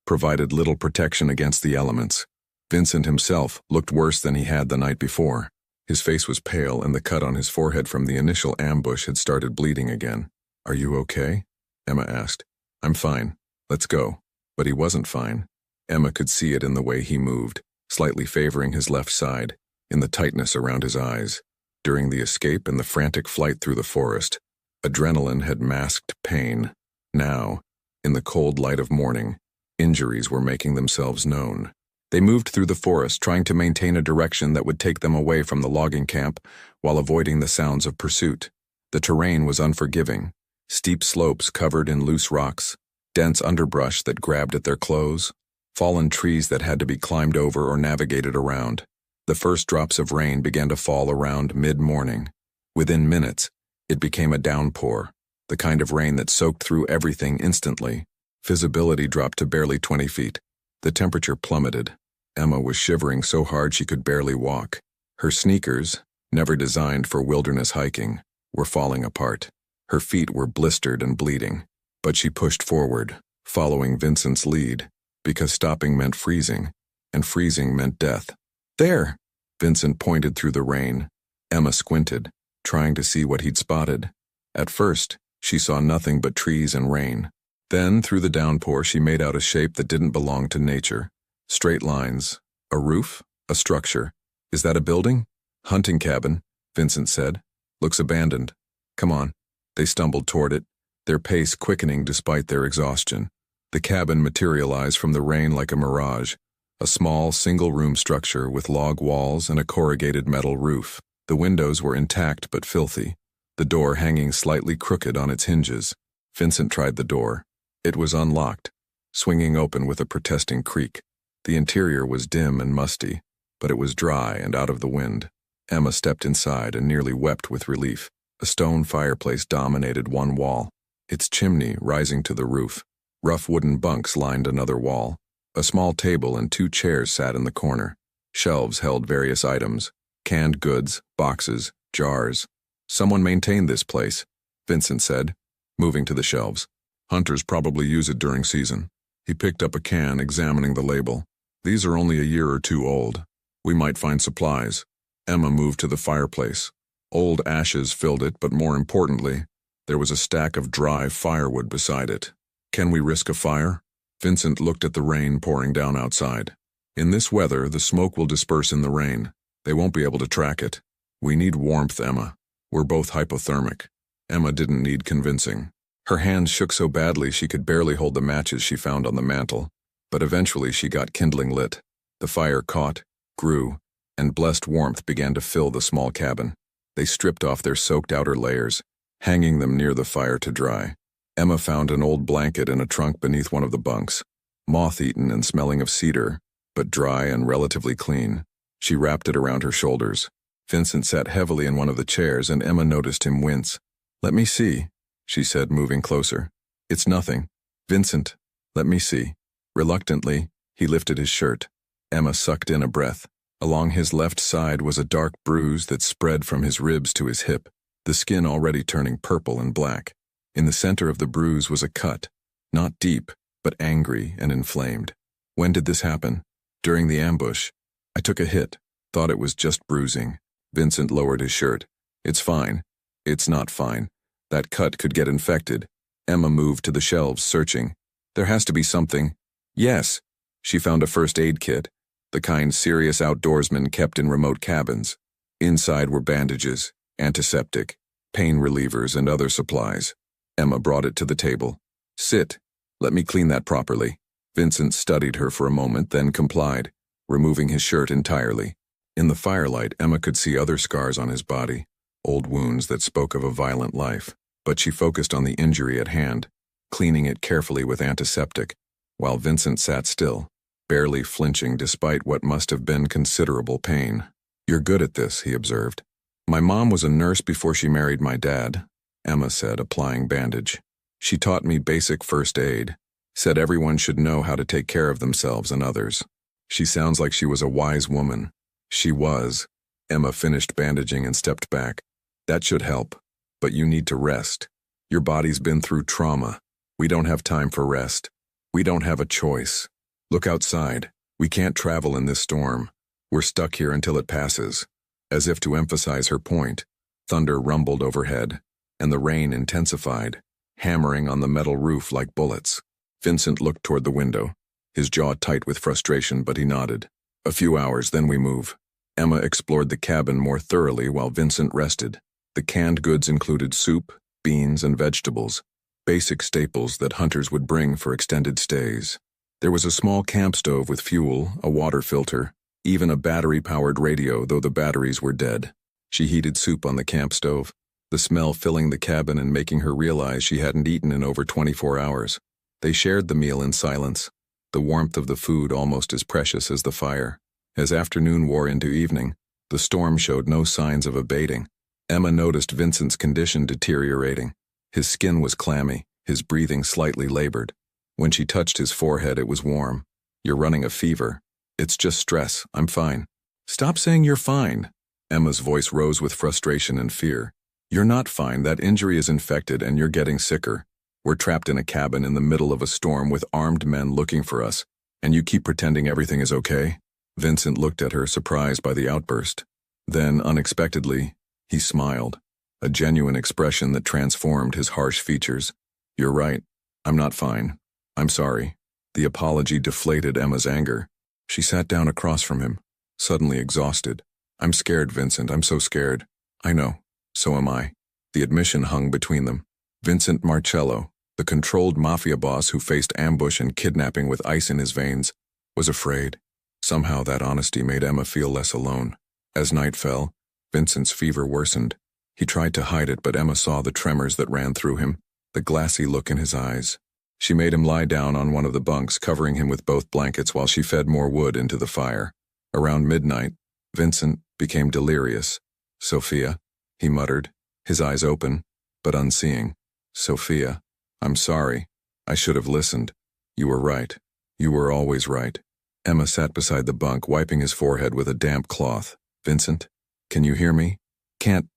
provided little protection against the elements. Vincent himself looked worse than he had the night before. His face was pale, and the cut on his forehead from the initial ambush had started bleeding again. "Are you okay?" Emma asked. "I'm fine. Let's go." But he wasn't fine. Emma could see it in the way he moved, slightly favoring his left side, in the tightness around his eyes. During the escape and the frantic flight through the forest, adrenaline had masked pain. Now, in the cold light of morning, injuries were making themselves known. They moved through the forest, trying to maintain a direction that would take them away from the logging camp while avoiding the sounds of pursuit. The terrain was unforgiving. Steep slopes covered in loose rocks, dense underbrush that grabbed at their clothes, fallen trees that had to be climbed over or navigated around. The first drops of rain began to fall around mid-morning. Within minutes, it became a downpour, the kind of rain that soaked through everything instantly. Visibility dropped to barely 20 feet. The temperature plummeted. Emma was shivering so hard she could barely walk. Her sneakers, never designed for wilderness hiking, were falling apart. Her feet were blistered and bleeding, but she pushed forward, following Vincent's lead, because stopping meant freezing, and freezing meant death. "There!" Vincent pointed through the rain. Emma squinted, trying to see what he'd spotted. At first, she saw nothing but trees and rain. Then, through the downpour, she made out a shape that didn't belong to nature. Straight lines. A roof? A structure. "Is that a building?" "Hunting cabin," Vincent said. "Looks abandoned. Come on." They stumbled toward it, their pace quickening despite their exhaustion. The cabin materialized from the rain like a mirage, a small, single-room structure with log walls and a corrugated metal roof. The windows were intact but filthy, the door hanging slightly crooked on its hinges. Vincent tried the door. It was unlocked, swinging open with a protesting creak. The interior was dim and musty, but it was dry and out of the wind. Emma stepped inside and nearly wept with relief. A stone fireplace dominated one wall, its chimney rising to the roof. Rough wooden bunks lined another wall. A small table and 2 chairs sat in the corner. Shelves held various items, canned goods, boxes, jars. "Someone maintained this place," Vincent said, moving to the shelves. "Hunters probably use it during season." He picked up a can, examining the label. "These are only a year or 2 old. We might find supplies." Emma moved to the fireplace. Old ashes filled it, but more importantly, there was a stack of dry firewood beside it. "Can we risk a fire?" Vincent looked at the rain pouring down outside. "In this weather, the smoke will disperse in the rain. They won't be able to track it. We need warmth, Emma. We're both hypothermic." Emma didn't need convincing. Her hands shook so badly she could barely hold the matches she found on the mantel, but eventually she got kindling lit. The fire caught, grew, and blessed warmth began to fill the small cabin. They stripped off their soaked outer layers, hanging them near the fire to dry. Emma found an old blanket in a trunk beneath one of the bunks, moth-eaten and smelling of cedar, but dry and relatively clean. She wrapped it around her shoulders. Vincent sat heavily in one of the chairs, and Emma noticed him wince. "Let me see," she said, moving closer. "It's nothing." "Vincent, let me see." Reluctantly, he lifted his shirt. Emma sucked in a breath. Along his left side was a dark bruise that spread from his ribs to his hip, the skin already turning purple and black. In the center of the bruise was a cut, not deep, but angry and inflamed. "When did this happen?" "During the ambush. I took a hit, thought it was just bruising." Vincent lowered his shirt. "It's fine." "It's not fine. That cut could get infected." Emma moved to the shelves, searching. "There has to be something." "Yes." She found a first aid kit, the kind serious outdoorsmen kept in remote cabins. Inside were bandages, antiseptic, pain relievers, and other supplies. Emma brought it to the table. "Sit. Let me clean that properly." Vincent studied her for a moment, then complied, removing his shirt entirely. In the firelight, Emma could see other scars on his body, old wounds that spoke of a violent life. But she focused on the injury at hand, cleaning it carefully with antiseptic, while Vincent sat still, barely flinching despite what must have been considerable pain. "You're good at this," he observed. "My mom was a nurse before she married my dad," Emma said, applying bandage. "She taught me basic first aid, said everyone should know how to take care of themselves and others." "She sounds like she was a wise woman." "She was." Emma finished bandaging and stepped back. "That should help, but you need to rest. Your body's been through trauma. We don't have time for rest. We don't have a choice. Look outside. We can't travel in this storm. We're stuck here until it passes." As if to emphasize her point, thunder rumbled overhead, and the rain intensified, hammering on the metal roof like bullets. Vincent looked toward the window. his jaw tight with frustration, but he nodded. A few hours, then we move. Emma explored the cabin more thoroughly while Vincent rested. The canned goods included soup, beans, and vegetables, basic staples that hunters would bring for extended stays. There was a small camp stove with fuel, a water filter, even a battery-powered radio, though the batteries were dead. She heated soup on the camp stove, the smell filling the cabin and making her realize she hadn't eaten in over 24 hours. They shared the meal in silence, the warmth of the food almost as precious as the fire. As afternoon wore into evening, the storm showed no signs of abating. Emma noticed Vincent's condition deteriorating. His skin was clammy, his breathing slightly labored. When she touched his forehead, it was warm. "You're running a fever." "It's just stress. I'm fine." "Stop saying you're fine." Emma's voice rose with frustration and fear. "You're not fine. That injury is infected and you're getting sicker. We're trapped in a cabin in the middle of a storm with armed men looking for us, and you keep pretending everything is okay?" Vincent looked at her, surprised by the outburst. Then, unexpectedly, he smiled, a genuine expression that transformed his harsh features. "You're right. I'm not fine. I'm sorry." The apology deflated Emma's anger. She sat down across from him, suddenly exhausted. "I'm scared, Vincent. I'm so scared." "I know. So am I." The admission hung between them. Vincent Marcello, the controlled mafia boss who faced ambush and kidnapping with ice in his veins, was afraid. Somehow that honesty made Emma feel less alone. As night fell, Vincent's fever worsened. He tried to hide it, but Emma saw the tremors that ran through him, the glassy look in his eyes. She made him lie down on one of the bunks, covering him with both blankets while she fed more wood into the fire. Around midnight, Vincent became delirious. "Sophia," he muttered, his eyes open, but unseeing. "Sophia, I'm sorry. I should have listened. You were right. You were always right." Emma sat beside the bunk, wiping his forehead with a damp cloth. "Vincent, can you hear me?" Can't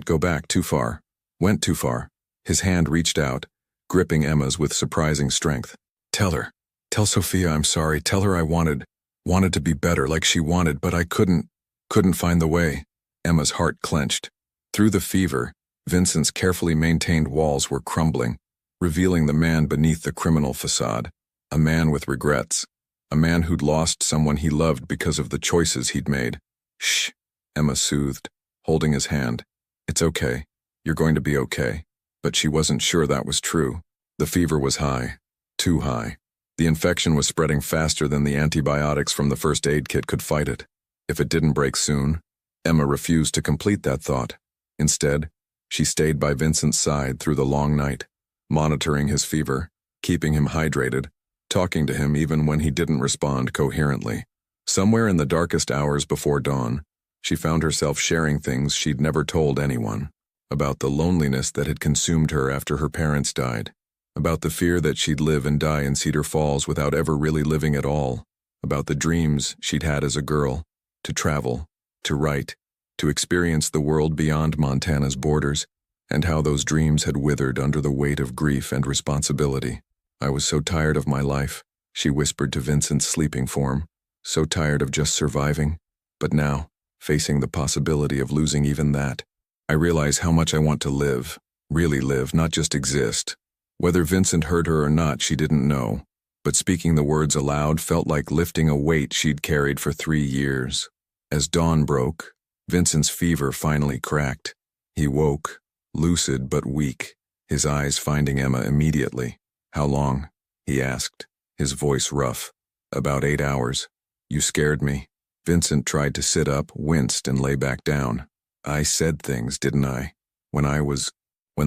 go back too far. Went too far." His hand reached out, gripping Emma's with surprising strength. "Tell her. Tell Sophia I'm sorry. Tell her I wanted to be better like she wanted, but I couldn't find the way." Emma's heart clenched. Through the fever, Vincent's carefully maintained walls were crumbling, revealing the man beneath the criminal facade. A man with regrets. A man who'd lost someone he loved because of the choices he'd made. "Shh," Emma soothed, holding his hand. "It's okay. You're going to be okay." But she wasn't sure that was true. The fever was high. Too high. The infection was spreading faster than the antibiotics from the first aid kit could fight it. If it didn't break soon, Emma refused to complete that thought. Instead, she stayed by Vincent's side through the long night, monitoring his fever, keeping him hydrated, talking to him even when he didn't respond coherently. Somewhere in the darkest hours before dawn, she found herself sharing things she'd never told anyone. About the loneliness that had consumed her after her parents died. About the fear that she'd live and die in Cedar Falls without ever really living at all. About the dreams she'd had as a girl, to travel, to write, to experience the world beyond Montana's borders, and how those dreams had withered under the weight of grief and responsibility. "I was so tired of my life," she whispered to Vincent's sleeping form, "so tired of just surviving. But now, facing the possibility of losing even that, I realize how much I want to live, really live, not just exist." Whether Vincent heard her or not, she didn't know, but speaking the words aloud felt like lifting a weight she'd carried for 3 years. As dawn broke, Vincent's fever finally cracked. He woke, lucid but weak, his eyes finding Emma immediately. "How long?" he asked, his voice rough. "About 8 hours. You scared me." Vincent tried to sit up, winced, and lay back down. "I said things, didn't I? When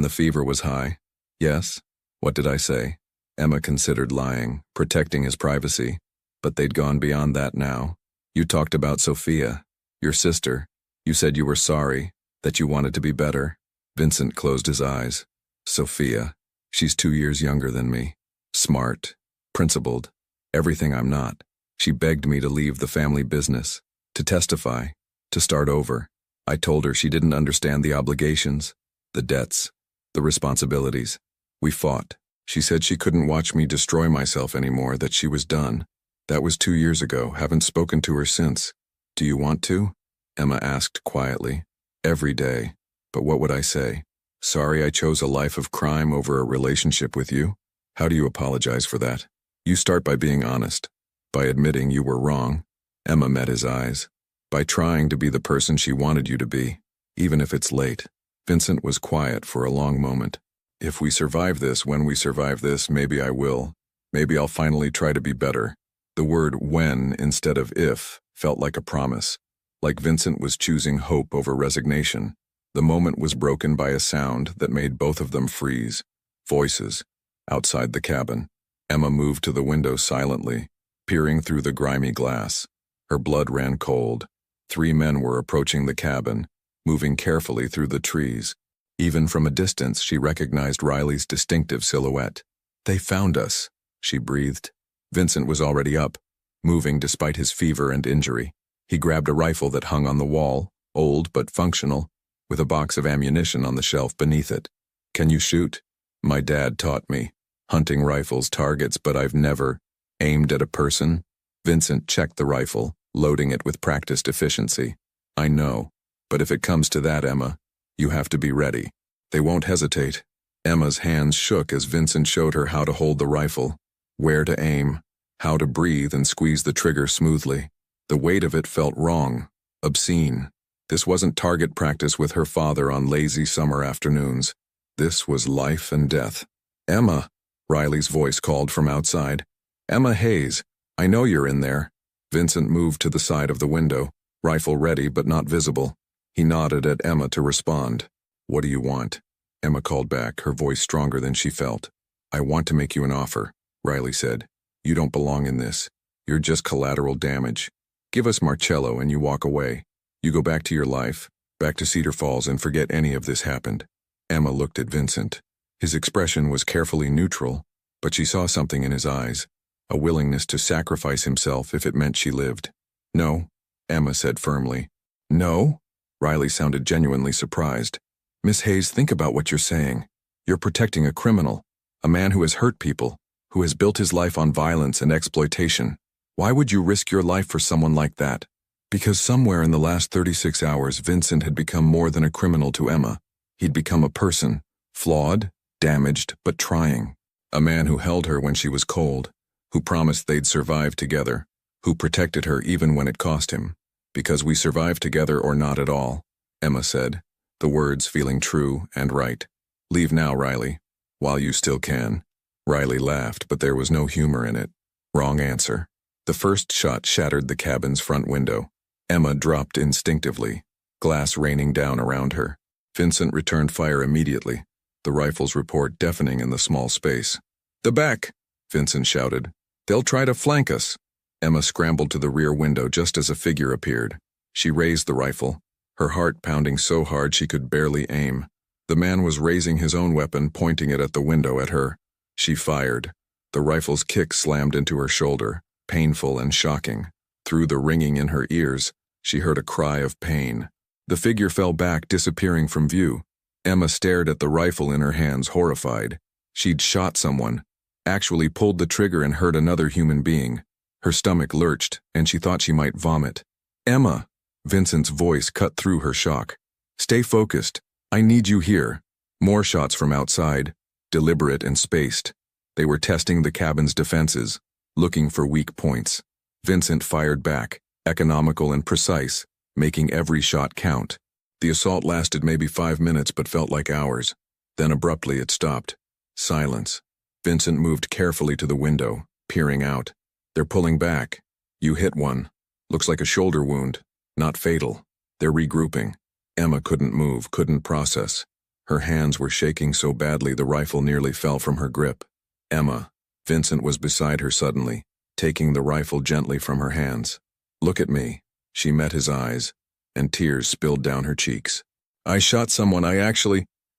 the fever was high?" "Yes. What did I say?" Emma considered lying, protecting his privacy. "But they'd gone beyond that now. You talked about Sophia, your sister. You said you were sorry, that you wanted to be better." Vincent closed his eyes. "Sophia. She's 2 years younger than me. Smart, principled, everything I'm not. She begged me to leave the family business, to testify, to start over. I told her she didn't understand the obligations, the debts, the responsibilities. We fought. She said she couldn't watch me destroy myself anymore, that she was done. That was 2 years ago. Haven't spoken to her since. Do you want to?" Emma asked quietly. "Every day. But what would I say? Sorry I chose a life of crime over a relationship with you? How do you apologize for that?" You start by being honest, by admitting you were wrong. Emma met his eyes. By trying to be the person she wanted you to be, even if it's late. Vincent was quiet for a long moment. If we survive this, when we survive this, maybe I will. Maybe I'll finally try to be better. The word when instead of if felt like a promise, like Vincent was choosing hope over resignation. The moment was broken by a sound that made both of them freeze. Voices. Outside the cabin. Emma moved to the window silently, peering through the grimy glass. Her blood ran cold. 3 men were approaching the cabin, moving carefully through the trees. Even from a distance, she recognized Riley's distinctive silhouette. "They found us," she breathed. Vincent was already up, moving despite his fever and injury. He grabbed a rifle that hung on the wall, old but functional, with a box of ammunition on the shelf beneath it. "Can you shoot?" "My dad taught me. Hunting rifles targets, but I've never aimed at a person." Vincent checked the rifle, loading it with practiced efficiency. "I know, but if it comes to that, Emma, you have to be ready." "They won't hesitate." Emma's hands shook as Vincent showed her how to hold the rifle, where to aim, how to breathe and squeeze the trigger smoothly. The weight of it felt wrong, obscene. This wasn't target practice with her father on lazy summer afternoons. This was life and death. "Emma," Riley's voice called from outside. "Emma Hayes, I know you're in there." Vincent moved to the side of the window, rifle ready but not visible. He nodded at Emma to respond. "What do you want?" Emma called back, her voice stronger than she felt. "I want to make you an offer," Riley said. "You don't belong in this. You're just collateral damage. Give us Marcello and you walk away. You go back to your life, back to Cedar Falls, and forget any of this happened." Emma looked at Vincent. His expression was carefully neutral, but she saw something in his eyes, a willingness to sacrifice himself if it meant she lived. "No," Emma said firmly. "No?" Riley sounded genuinely surprised. "Miss Hayes, think about what you're saying. You're protecting a criminal, a man who has hurt people, who has built his life on violence and exploitation. Why would you risk your life for someone like that?" Because somewhere in the last 36 hours, Vincent had become more than a criminal to Emma. He'd become a person, flawed, damaged, but trying. A man who held her when she was cold, who promised they'd survive together, who protected her even when it cost him. "Because we survive together or not at all," Emma said, the words feeling true and right. "Leave now, Riley, while you still can." Riley laughed, but there was no humor in it. Wrong answer. The first shot shattered the cabin's front window. Emma dropped instinctively, glass raining down around her. Vincent returned fire immediately, the rifle's report deafening in the small space. "The back!" Vincent shouted. "They'll try to flank us." Emma scrambled to the rear window just as a figure appeared. She raised the rifle, her heart pounding so hard she could barely aim. The man was raising his own weapon, pointing it at the window at her. She fired. The rifle's kick slammed into her shoulder, painful and shocking. Through the ringing in her ears, she heard a cry of pain. The figure fell back, disappearing from view. Emma stared at the rifle in her hands, horrified. She'd shot someone, actually pulled the trigger and hurt another human being. Her stomach lurched, and she thought she might vomit. "Emma!" Vincent's voice cut through her shock. "Stay focused. I need you here." More shots from outside, deliberate and spaced. They were testing the cabin's defenses, looking for weak points. Vincent fired back, economical and precise, making every shot count. The assault lasted maybe 5 minutes but felt like hours. Then abruptly it stopped. Silence. Vincent moved carefully to the window, peering out. "They're pulling back." "You hit one. Looks like a shoulder wound. Not fatal." "They're regrouping." Emma couldn't move, couldn't process. Her hands were shaking so badly the rifle nearly fell from her grip. "Emma." Vincent was beside her suddenly, taking the rifle gently from her hands. "Look at me." She met his eyes, and tears spilled down her cheeks. "I shot someone.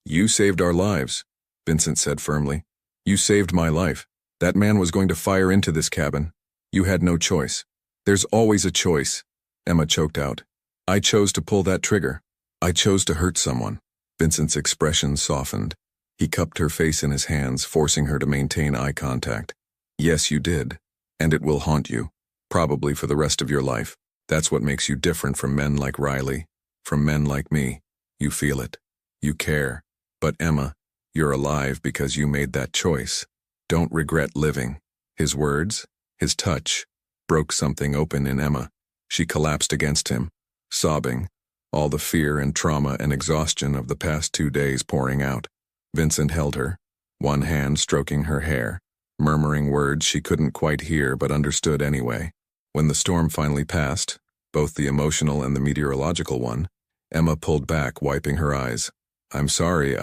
You saved our lives," Vincent said firmly. "You saved my life. That man was going to fire into this cabin. You had no choice." "There's always a choice," Emma choked out. "I chose to pull that trigger. I chose to hurt someone." Vincent's expression softened. He cupped her face in his hands, forcing her to maintain eye contact. "Yes, you did. And it will haunt you, probably for the rest of your life. That's what makes you different from men like Riley, from men like me. You feel it. You care. But Emma, you're alive because you made that choice. Don't regret living." His words, his touch, broke something open in Emma. She collapsed against him, sobbing, all the fear and trauma and exhaustion of the past 2 days pouring out. Vincent held her, one hand stroking her hair, murmuring words she couldn't quite hear but understood anyway. When the storm finally passed, both the emotional and the meteorological one, Emma pulled back, wiping her eyes. "I'm sorry,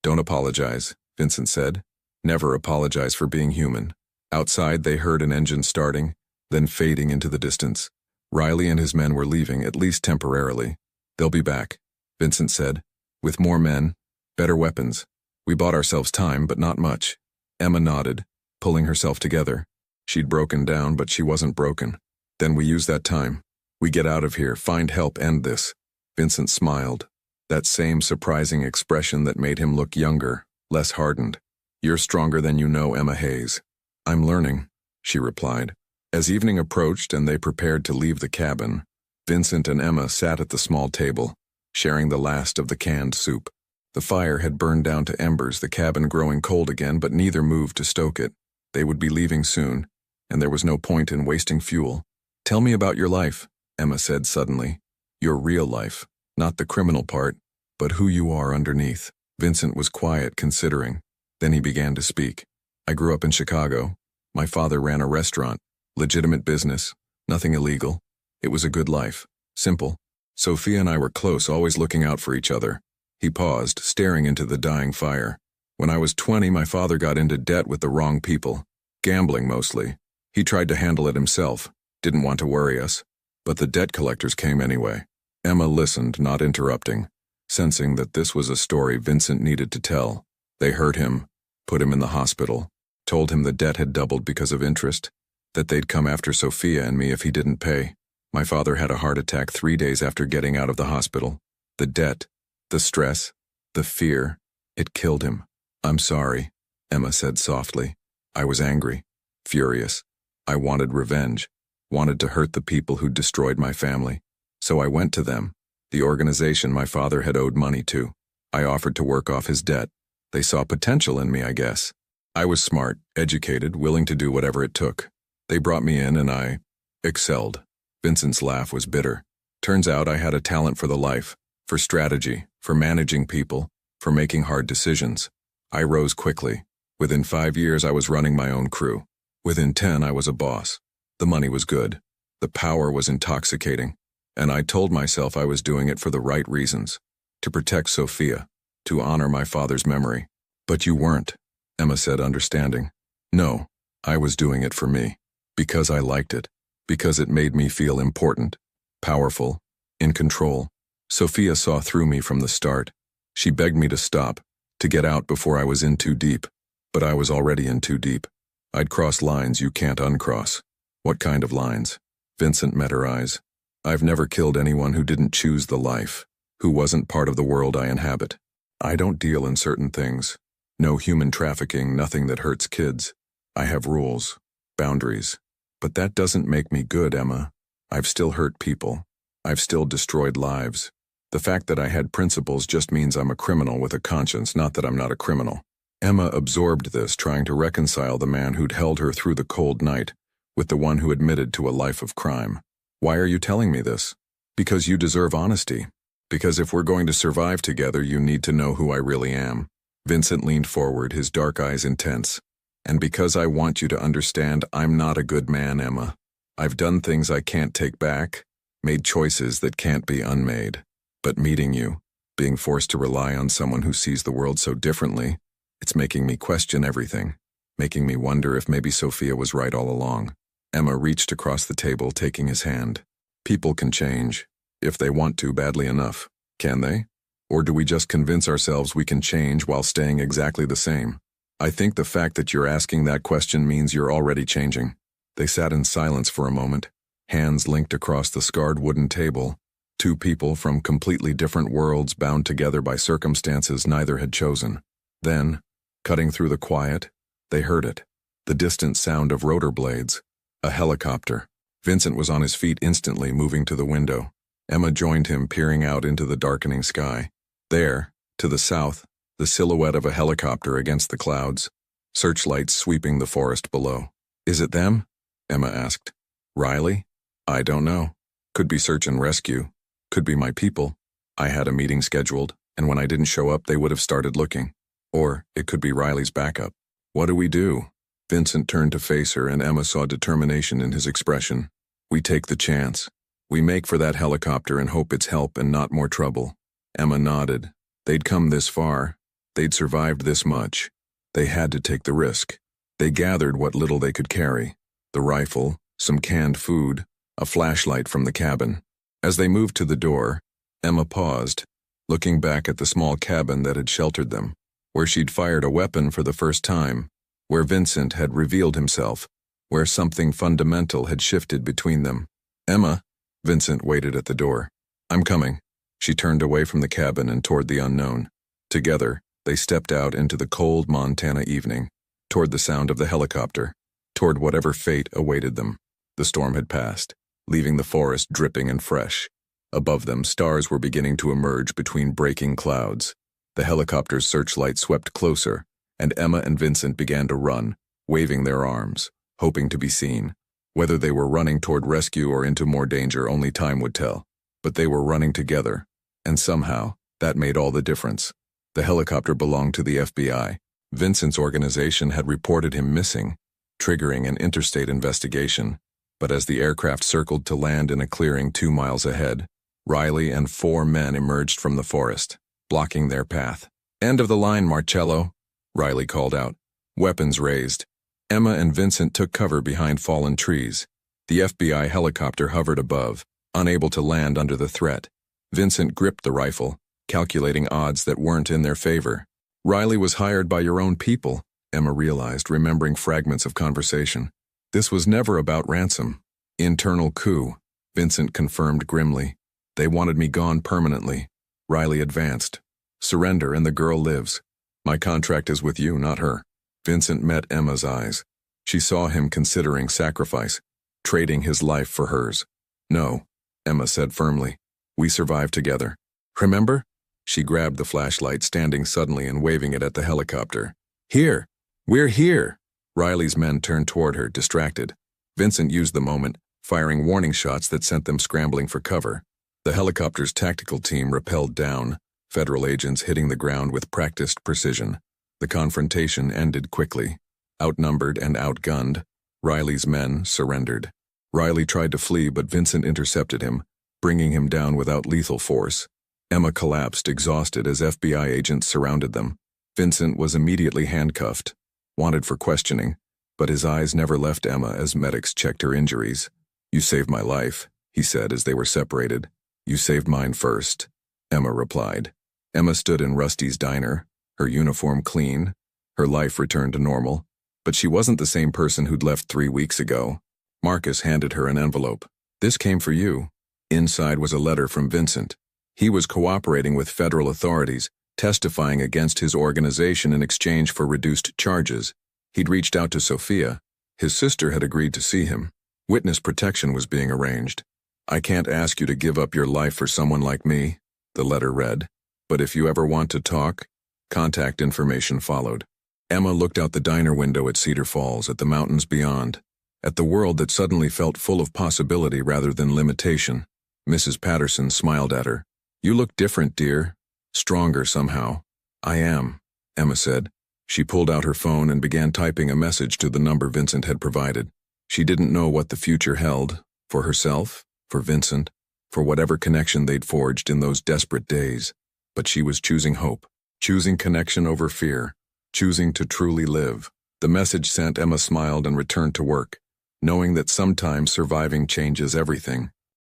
Don't apologize," Vincent said. "Never apologize for being human." Outside, they heard an engine starting, then fading into the distance. Riley and his men were leaving, at least temporarily. "They'll be back," Vincent said. "With more men, better weapons. We bought ourselves time, but not much." Emma nodded, pulling herself together. She'd broken down, but she wasn't broken. "Then we use that time. We get out of here, find help, end this." Vincent smiled, that same surprising expression that made him look younger, less hardened. "You're stronger than you know, Emma Hayes." "I'm learning," she replied. As evening approached and they prepared to leave the cabin, Vincent and Emma sat at the small table, sharing the last of the canned soup. The fire had burned down to embers, the cabin growing cold again, but neither moved to stoke it. They would be leaving soon, and there was no point in wasting fuel. "Tell me about your life," Emma said suddenly. "Your real life, not the criminal part, but who you are underneath." Vincent was quiet, considering. Then he began to speak. "I grew up in Chicago. My father ran a restaurant, legitimate business, nothing illegal. It was a good life, simple. Sophia and I were close, always looking out for each other." He paused, staring into the dying fire. "When I was 20, my father got into debt with the wrong people. Gambling, mostly. He tried to handle it himself, didn't want to worry us. But the debt collectors came anyway." Emma listened, not interrupting, sensing that this was a story Vincent needed to tell. They hurt him, put him in the hospital, told him the debt had doubled because of interest, that they'd come after Sophia and me if he didn't pay. My father had a heart attack 3 days after getting out of the hospital. The debt, the stress, the fear, it killed him. "I'm sorry," Emma said softly. "I was angry, furious. I wanted revenge, wanted to hurt the people who'd destroyed my family. So I went to them, the organization my father had owed money to. I offered to work off his debt. They saw potential in me, I guess. I was smart, educated, willing to do whatever it took. They brought me in and I excelled." Vincent's laugh was bitter. "Turns out I had a talent for the life, for strategy, for managing people, for making hard decisions. I rose quickly. Within 5 years I was running my own crew. Within 10 I was a boss. The money was good. The power was intoxicating. And I told myself I was doing it for the right reasons. To protect Sophia, to honor my father's memory. But you weren't," Emma said, understanding. "No, I was doing it for me. Because I liked it. Because it made me feel important, powerful, in control. Sophia saw through me from the start. She begged me to stop, to get out before I was in too deep. But I was already in too deep. I'd cross lines you can't uncross." "What kind of lines?" Vincent met her eyes. "I've never killed anyone who didn't choose the life, who wasn't part of the world I inhabit. I don't deal in certain things. No human trafficking, nothing that hurts kids. I have rules, boundaries. But that doesn't make me good, Emma. I've still hurt people. I've still destroyed lives. The fact that I had principles just means I'm a criminal with a conscience, not that I'm not a criminal." Emma absorbed this, trying to reconcile the man who'd held her through the cold night with the one who admitted to a life of crime. "Why are you telling me this?" "Because you deserve honesty. Because if we're going to survive together, you need to know who I really am." Vincent leaned forward, his dark eyes intense. "And because I want you to understand I'm not a good man, Emma. I've done things I can't take back, made choices that can't be unmade. But meeting you, being forced to rely on someone who sees the world so differently, it's making me question everything, making me wonder if maybe Sophia was right all along." Emma reached across the table, taking his hand. "People can change, if they want to badly enough, can they? Or do we just convince ourselves we can change while staying exactly the same? I think the fact that you're asking that question means you're already changing." They sat in silence for a moment, hands linked across the scarred wooden table, two people from completely different worlds bound together by circumstances neither had chosen. Then, cutting through the quiet, they heard it, the distant sound of rotor blades, a helicopter. Vincent was on his feet instantly, moving to the window. Emma joined him, peering out into the darkening sky. There, to the south, the silhouette of a helicopter against the clouds, searchlights sweeping the forest below. Is it them? Emma asked. Riley? I don't know. Could be search and rescue. Could be my people. I had a meeting scheduled, and when I didn't show up, they would have started looking. Or it could be Riley's backup. What do we do? Vincent turned to face her, and Emma saw determination in his expression. We take the chance. We make for that helicopter and hope it's help and not more trouble. Emma nodded. They'd come this far. They'd survived this much. They had to take the risk. They gathered what little they could carry. The rifle, some canned food, a flashlight from the cabin. As they moved to the door, Emma paused, looking back at the small cabin that had sheltered them, where she'd fired a weapon for the first time, where Vincent had revealed himself, where something fundamental had shifted between them. Emma, Vincent waited at the door. I'm coming. She turned away from the cabin and toward the unknown. Together, they stepped out into the cold Montana evening, toward the sound of the helicopter, toward whatever fate awaited them. The storm had passed, leaving the forest dripping and fresh. Above them, stars were beginning to emerge between breaking clouds. The helicopter's searchlight swept closer, and Emma and Vincent began to run, waving their arms, hoping to be seen. Whether they were running toward rescue or into more danger, only time would tell. But they were running together, and somehow, that made all the difference. The helicopter belonged to the FBI. Vincent's organization had reported him missing, triggering an interstate investigation. But as the aircraft circled to land in a clearing 2 miles ahead, Riley and 4 men emerged from the forest, blocking their path. End of the line, Marcello, Riley called out, weapons raised. Emma and Vincent took cover behind fallen trees. The FBI helicopter hovered above, unable to land under the threat. Vincent gripped the rifle, calculating odds that weren't in their favor. Riley was hired by your own people, Emma realized, remembering fragments of conversation. This was never about ransom. Internal coup, Vincent confirmed grimly. They wanted me gone permanently. Riley advanced. Surrender and the girl lives. My contract is with you, not her. Vincent met Emma's eyes. She saw him considering sacrifice, trading his life for hers. No, Emma said firmly. We survived together. Remember? She grabbed the flashlight, standing suddenly and waving it at the helicopter. Here! We're here! Riley's men turned toward her, distracted. Vincent used the moment, firing warning shots that sent them scrambling for cover. The helicopter's tactical team rappelled down, federal agents hitting the ground with practiced precision. The confrontation ended quickly. Outnumbered and outgunned, Riley's men surrendered. Riley tried to flee, but Vincent intercepted him, bringing him down without lethal force. Emma collapsed, exhausted, as FBI agents surrounded them. Vincent was immediately handcuffed, wanted for questioning, but his eyes never left Emma as medics checked her injuries. You saved my life, he said as they were separated. You saved mine first, Emma replied. Emma stood in Rusty's diner, her uniform clean, her life returned to normal, but she wasn't the same person who'd left 3 weeks ago. Marcus handed her an envelope. This came for you. Inside was a letter from Vincent. He was cooperating with federal authorities, testifying against his organization in exchange for reduced charges. He'd reached out to Sophia. His sister had agreed to see him. Witness protection was being arranged. I can't ask you to give up your life for someone like me, the letter read. But if you ever want to talk, contact information followed. Emma looked out the diner window at Cedar Falls, at the mountains beyond, at the world that suddenly felt full of possibility rather than limitation. Mrs. Patterson smiled at her. You look different, dear. Stronger somehow. I am, Emma said. She pulled out her phone and began typing a message to the number Vincent had provided. She didn't know what the future held, for herself, for Vincent, for whatever connection they'd forged in those desperate days. But she was choosing hope, choosing connection over fear, choosing to truly live. The message sent, Emma smiled and returned to work, knowing that sometimes surviving changes everything.